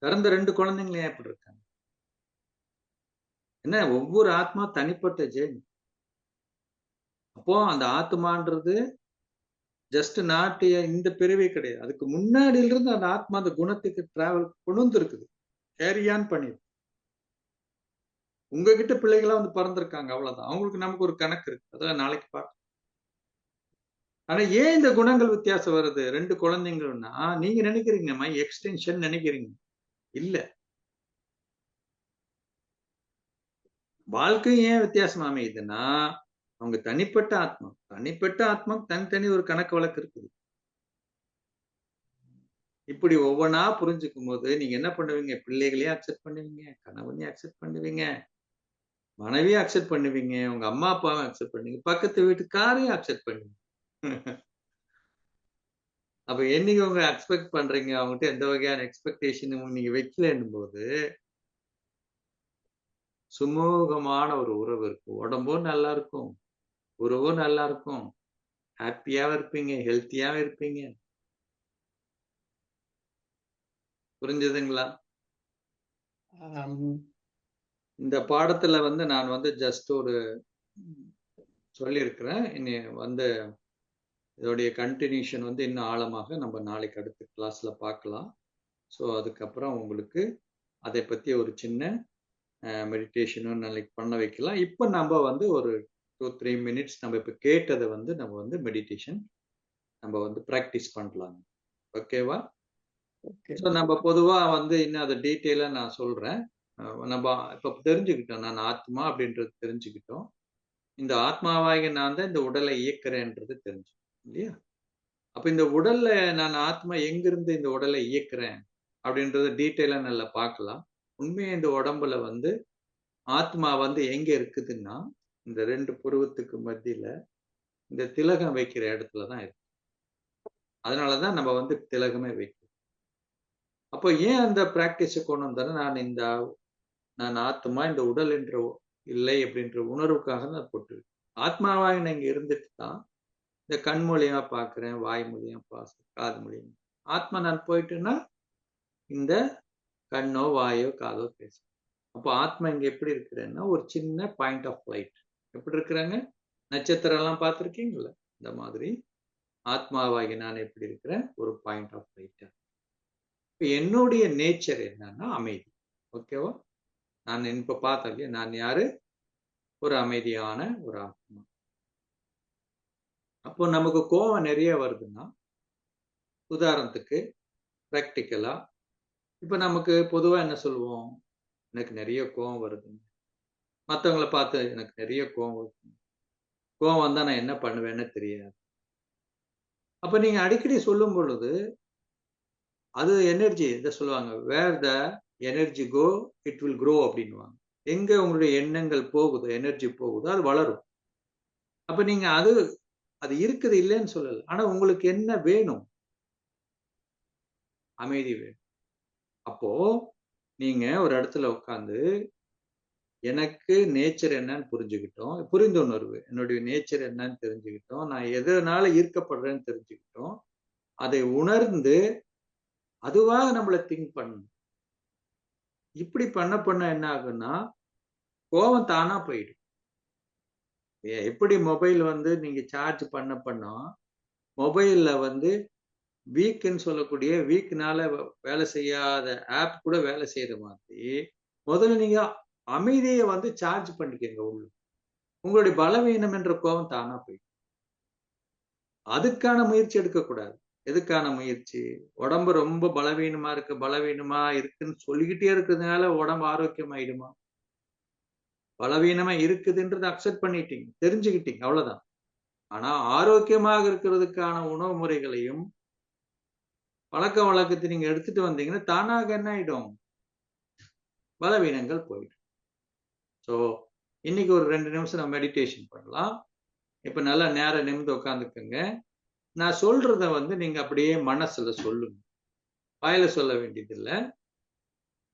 பிறந்த 2 குழந்தைங்களும் ஏன் இப்படி இருக்காங்க? என்ன, ஒவ்வொரு ஆத்மா தனிப்பட்ட ஜெயின். அப்போ அந்த ஆத்மான்றது ஜஸ்ட் நாட் இந்த பிறவி கிடையாது. அதுக்கு முன்னாடியில இருந்து அந்த ஆத்மா அந்த குணத்துக்கு டிராவல் கொண்டு வந்துருக்குது, கேரியான் பண்ணி. உங்ககிட்ட பிள்ளைகளா வந்து பிறந்திருக்காங்க, அவ்வளவுதான். அவங்களுக்கு நமக்கு ஒரு கணக்கு இருக்கு, அதெல்லாம் நாளைக்கு பார்க்கலாம். ஆனா ஏன் இந்த குணங்கள் வித்தியாசம் வருது 2 குழந்தைங்கன்னா, நீங்க நினைக்கிறீங்க மை எக்ஸ்டென்ஷன் நினைக்கிறீங்க. இல்ல, வாழ்க்கை ஏன் வித்தியாசமா அமையுதுன்னா, அவங்க தனிப்பட்ட ஆத்மா தனித்தனி ஒரு கணக்கு வழக்கு இருக்குது. இப்படி ஒவ்வொன்னா புரிஞ்சுக்கும் போது நீங்க என்ன பண்ணுவீங்க, பிள்ளைகளையும் அக்செப்ட் பண்ணுவீங்க, கணவனையும் அக்செப்ட் பண்ணுவீங்க, மனைவியும் அக்செப்ட் பண்ணுவீங்க, உங்க அம்மா அப்பாவும் அக்செப்ட் பண்ணுவீங்க, பக்கத்து வீட்டுக்காரையும் அக்செப்ட் பண்ணுவீங்க. அப்ப என்னைக்கு உங்க எக்ஸ்பெக்ட் பண்றீங்க, அவங்ககிட்ட எந்த வகையான எக்ஸ்பெக்டேஷன் நீங்க வைக்கலன்னும் போது சுமூகமான ஒரு உறவு இருக்கும். உடம்பும் நல்லா இருக்கும், உறவும் நல்லா இருக்கும், ஹாப்பியாவும் இருப்பீங்க, ஹெல்த்தியாவும் இருப்பீங்க. புரிஞ்சதுங்களா? இந்த பாடத்துல வந்து நான் வந்து ஜஸ்ட் ஒரு சொல்லியிருக்கிறேன். இனி வந்து இதோடைய கண்டினியூஷன் வந்து இன்னும் ஆழமாக நம்ம நாளைக்கு அடுத்த கிளாஸ்ல பார்க்கலாம். ஸோ அதுக்கப்புறம் உங்களுக்கு அதை பத்தி ஒரு சின்ன மெடிடேஷனும் நாளைக்கு பண்ண வைக்கலாம். இப்போ நம்ம வந்து ஒரு 2-3 minutes நம்ம இப்போ கேட்டதை வந்து நம்ம வந்து மெடிடேஷன் நம்ம வந்து ப்ராக்டிஸ் பண்ணலாம். ஓகேவா? ஸோ நம்ம பொதுவா வந்து இன்னும் அதை டீட்டெயிலா நான் சொல்றேன். நம்ம இப்போ தெரிஞ்சுக்கிட்டோம், நான் ஆத்மா அப்படின்றது தெரிஞ்சுக்கிட்டோம். இந்த ஆத்மாவாகிய நான் தான் இந்த உடலை இயக்குறேன்றது தெரிஞ்சு இல்லையா? அப்ப இந்த உடல்ல நான் ஆத்மா எங்கிருந்து இந்த உடலை இயக்குறேன் அப்படின்றத டீட்டெயிலா நல்லா பார்க்கலாம். உண்மையா இந்த உடம்புல வந்து ஆத்மா வந்து எங்க இருக்குதுன்னா, இந்த 2 புருவத்துக்கு மத்தியில இந்த திலகம் வைக்கிற இடத்துலதான் இருக்கு. அதனாலதான் நம்ம வந்து திலகமே வைக்கிறோம். அப்போ ஏன் அந்த பிராக்டிஸை கொண்டு வந்தேன்னா, நான் ஆத்மா இந்த உடல் என்ற இல்லை அப்படின்ற உணர்வுக்காக தான் போட்டு ஆத்மாவாக நான் இங்க இருந்துட்டு தான் இந்த கண் மூலியமா பாக்குறேன், வாய் மூலியமா பாக்குறேன், காது மூலியமா. ஆத்மா நான் போயிட்டுன்னா இந்த கண்ணோ வாயோ காதோ பேசும். அப்போ ஆத்மா இங்க எப்படி இருக்கிறேன்னா ஒரு சின்ன பாயிண்ட் ஆஃப் லைட். எப்படி இருக்கிறாங்க, நட்சத்திரம் எல்லாம் பார்த்திருக்கீங்களா? இந்த மாதிரி ஆத்மாவாகி நான் எப்படி இருக்கிறேன், ஒரு பாயிண்ட் ஆஃப் லைட். இப்போ என்னுடைய நேச்சர் என்னன்னா அமைதி. ஓகேவா? நான் இப்ப பார்த்தேன் இல்லையா, நான் யாரு, ஒரு அமைதியான ஒரு ஆத்மா. அப்போ நமக்கு கோபம் நிறைய வருதுன்னா, உதாரணத்துக்கு பிராக்டிக்கலா இப்ப நமக்கு பொதுவா என்ன சொல்லுவோம், எனக்கு நிறைய கோபம் வருது, மற்றவங்களை பார்த்து எனக்கு நிறைய கோபம் வருது, கோபம் வந்தா நான் என்ன பண்ணுவேன்னு தெரியாது. அப்ப நீங்க அடிக்கடி சொல்லும் பொழுது அது எனர்ஜி இதை சொல்லுவாங்க, where the energy go it will grow அப்படின்னுவாங்க. எங்க உங்களுடைய எண்ணங்கள் போகுதோ, எனர்ஜி போகுதோ அது வளரும். அப்ப நீங்க அது இருக்குது இல்லைன்னு சொல்லல. ஆனா உங்களுக்கு என்ன வேணும்? அமைதி வேணும். அப்போ நீங்க ஒரு இடத்துல உட்கார்ந்து எனக்கு நேச்சர் என்னன்னு புரிஞ்சுக்கிட்டோம். புரிந்துணர்வு. என்னுடைய நேச்சர் என்னன்னு தெரிஞ்சுக்கிட்டோம். நான் எதனால ஈர்க்கப்படுறேன்னு தெரிஞ்சுக்கிட்டோம். அதை உணர்ந்து அதுவா நம்மள திங்க் பண்ணணும். இப்படி பண்ண என்ன ஆகும்னா, கோவம் தானா போயிடும். எப்படி மொபைல் வந்து நீங்க சார்ஜ் பண்ண மொபைல்ல வந்து வீக்ன்னு சொல்லக்கூடிய வீக்னால வேலை செய்யாத ஆப் கூட வேலை செய்யற மாதிரி, முதல்ல நீங்க அமைதிய வந்து சார்ஜ் பண்ணிக்கங்க உள்ள. உங்களுடைய பலவீனம் என்ற கோவம் தானா போயிடும். அதுக்கான முயற்சி எடுக்கக்கூடாது. எதுக்கான முயற்சி? உடம்பு ரொம்ப பலவீனமா இருக்குன்னு சொல்லிக்கிட்டே இருக்கிறதுனால உடம்பு ஆரோக்கியமாயிடுமா? பலவீனமா இருக்குதுன்றத அக்செப்ட் பண்ணிட்டீங்க. தெரிஞ்சுக்கிட்டீங்க. அவ்வளவுதான். ஆனா ஆரோக்கியமாக இருக்கிறதுக்கான உணவு முறைகளையும், பழக்கவழக்கத்தை நீங்க எடுத்துட்டு வந்தீங்கன்னா, தானாக என்ன ஆயிடும்? பலவீனங்கள் போயிடும். சோ, இன்னைக்கு ஒரு 2 நிமிஷம் நம்ம மெடிடேஷன் பண்ணலாம். இப்ப நல்லா நேரா நிமிர்ந்து உட்கார்ந்துக்கங்க. நான் சொல்றத வந்து நீங்க அப்படியே மனசுல சொல்லுங்க. வாயில சொல்ல வேண்டியதில்ல.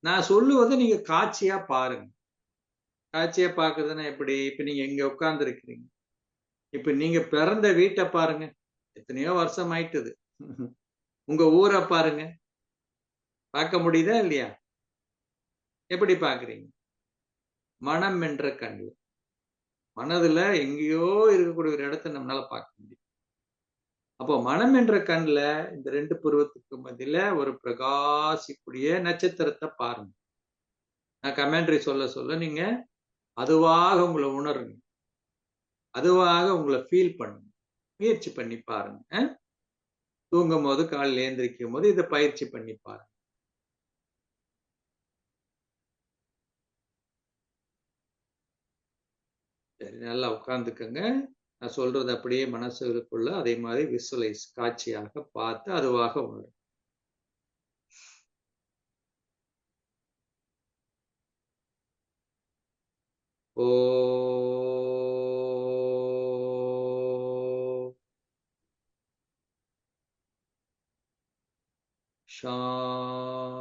நான் சொல்லுவத நீங்க காட்சியா பாருங்க. காட்சியா பார்க்கிறதுன்னா எப்படி? இப்ப நீங்க இங்க உட்கார்ந்து இருக்கிறீங்க. இப்ப நீங்க பிறந்த வீட்ட பாருங்க. எத்தனையோ வருஷம் ஆயிட்டுது. உங்க ஊர பாருங்க. பார்க்க முடியுதா இல்லையா? எப்படி பார்க்கிறீங்க? மனம் என்ற கண்ல. மனதுல எங்கேயோ இருக்கக்கூடிய ஒரு இடத்த நம்மளால பார்க்க முடியும். அப்போ மனம் என்ற கண்ல இந்த 2 புருவத்துக்கு மத்தியில ஒரு பிரகாசிக்கூடிய நட்சத்திரத்த பாருங்க. நான் கமெண்ட்ரி சொல்ல நீங்க அதுவாக உங்கள உணருங்க. அதுவாக உங்கள ஃபீல் பண்ணுங்க. முயற்சி பண்ணி பாருங்க. தூங்கும்போது, காலையில எழுந்திரிக்கும்போது இத பயிற்சி பண்ணி பாருங்க. சரி, நல்லா உட்கார்ந்துக்கங்க. நான் சொல்றது அப்படியே மனசுக்குள்ள அதே மாதிரி விசுவலைஸ் காட்சியாக பார்த்து அதுவாக உணருங்க. ஓம் சாந்தி.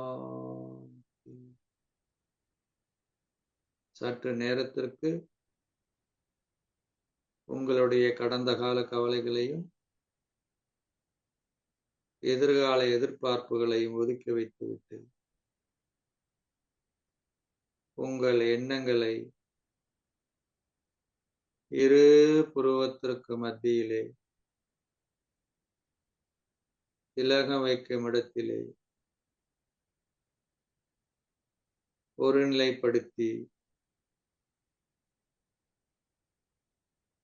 சற்று நேரத்திற்கு உங்களுடைய கடந்த கால கவலைகளையும், எதிர்கால எதிர்பார்ப்புகளையும் ஒதுக்கி வைத்துவிட்டு, உங்கள் எண்ணங்களை இரு புருவத்திற்கு மத்தியிலே திலகம் வைக்கும் இடத்திலே ஒருநிலைப்படுத்தி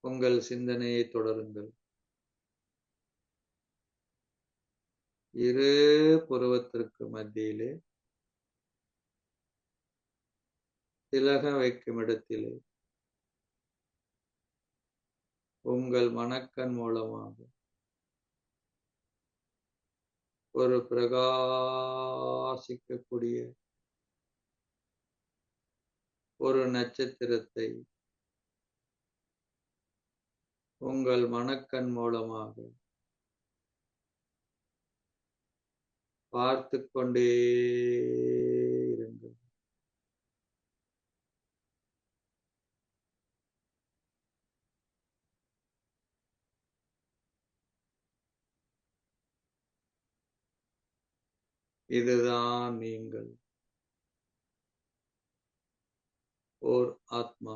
உங்கள் சிந்தனையை தொடருங்கள். இரு புருவத்திற்கு மத்தியிலே திலகம் வைக்கும் இடத்திலே உங்கள் மனக்கண் மூலமாக ஒரு பிரகாசிக்கக்கூடிய ஒரு நட்சத்திரத்தை உங்கள் மனக்கண் மூலமாக பார்த்து கொண்டே இருங்கள். இதுதான் நீங்கள். ஓர் ஆத்மா.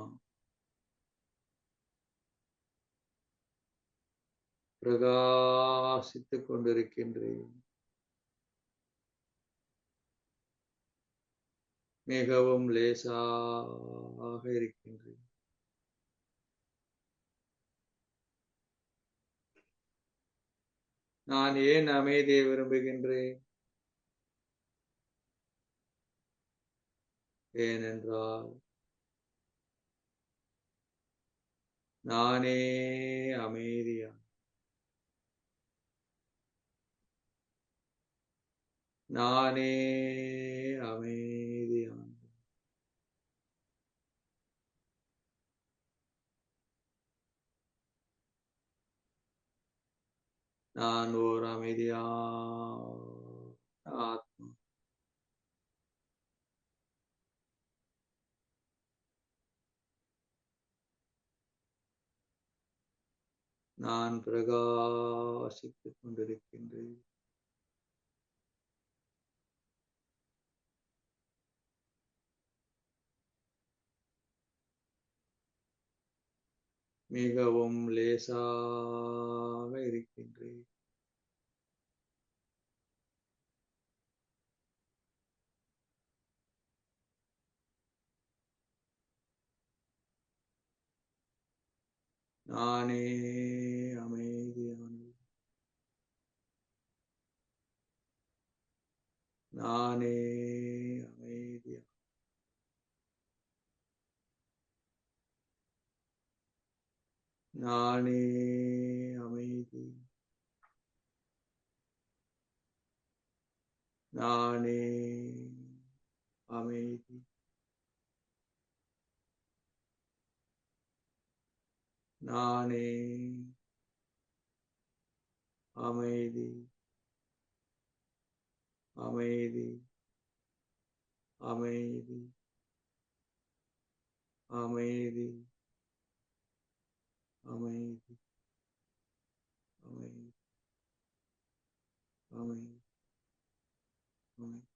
பிரகாசித்துக் கொண்டிருக்கின்றேன். மிகவும் லேசாக இருக்கின்றேன். நான் ஏன் அமைதியை விரும்புகின்றேன்? ஏனென்றால் நானே அமைதியான். நானே அமைதியான். நான் ஓர் அமைதியான ஆத்மா. நான் பிரகாசித்துக் கொண்டிருக்கின்றேன். மிகவும் லேசாக இருக்கின்றேன். நானே அமைதியானவன். நானே அமைதியானவன். நானே அமைதி. நானே அமைதி. நானே அமைதி. அமைதி. அமைதி. அமைதி. அமைதி. அமைதி. அமைதி. அமைதி.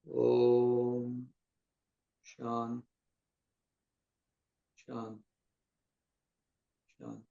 ஓம் சாந்தி. சாந்தி. சாந்தி.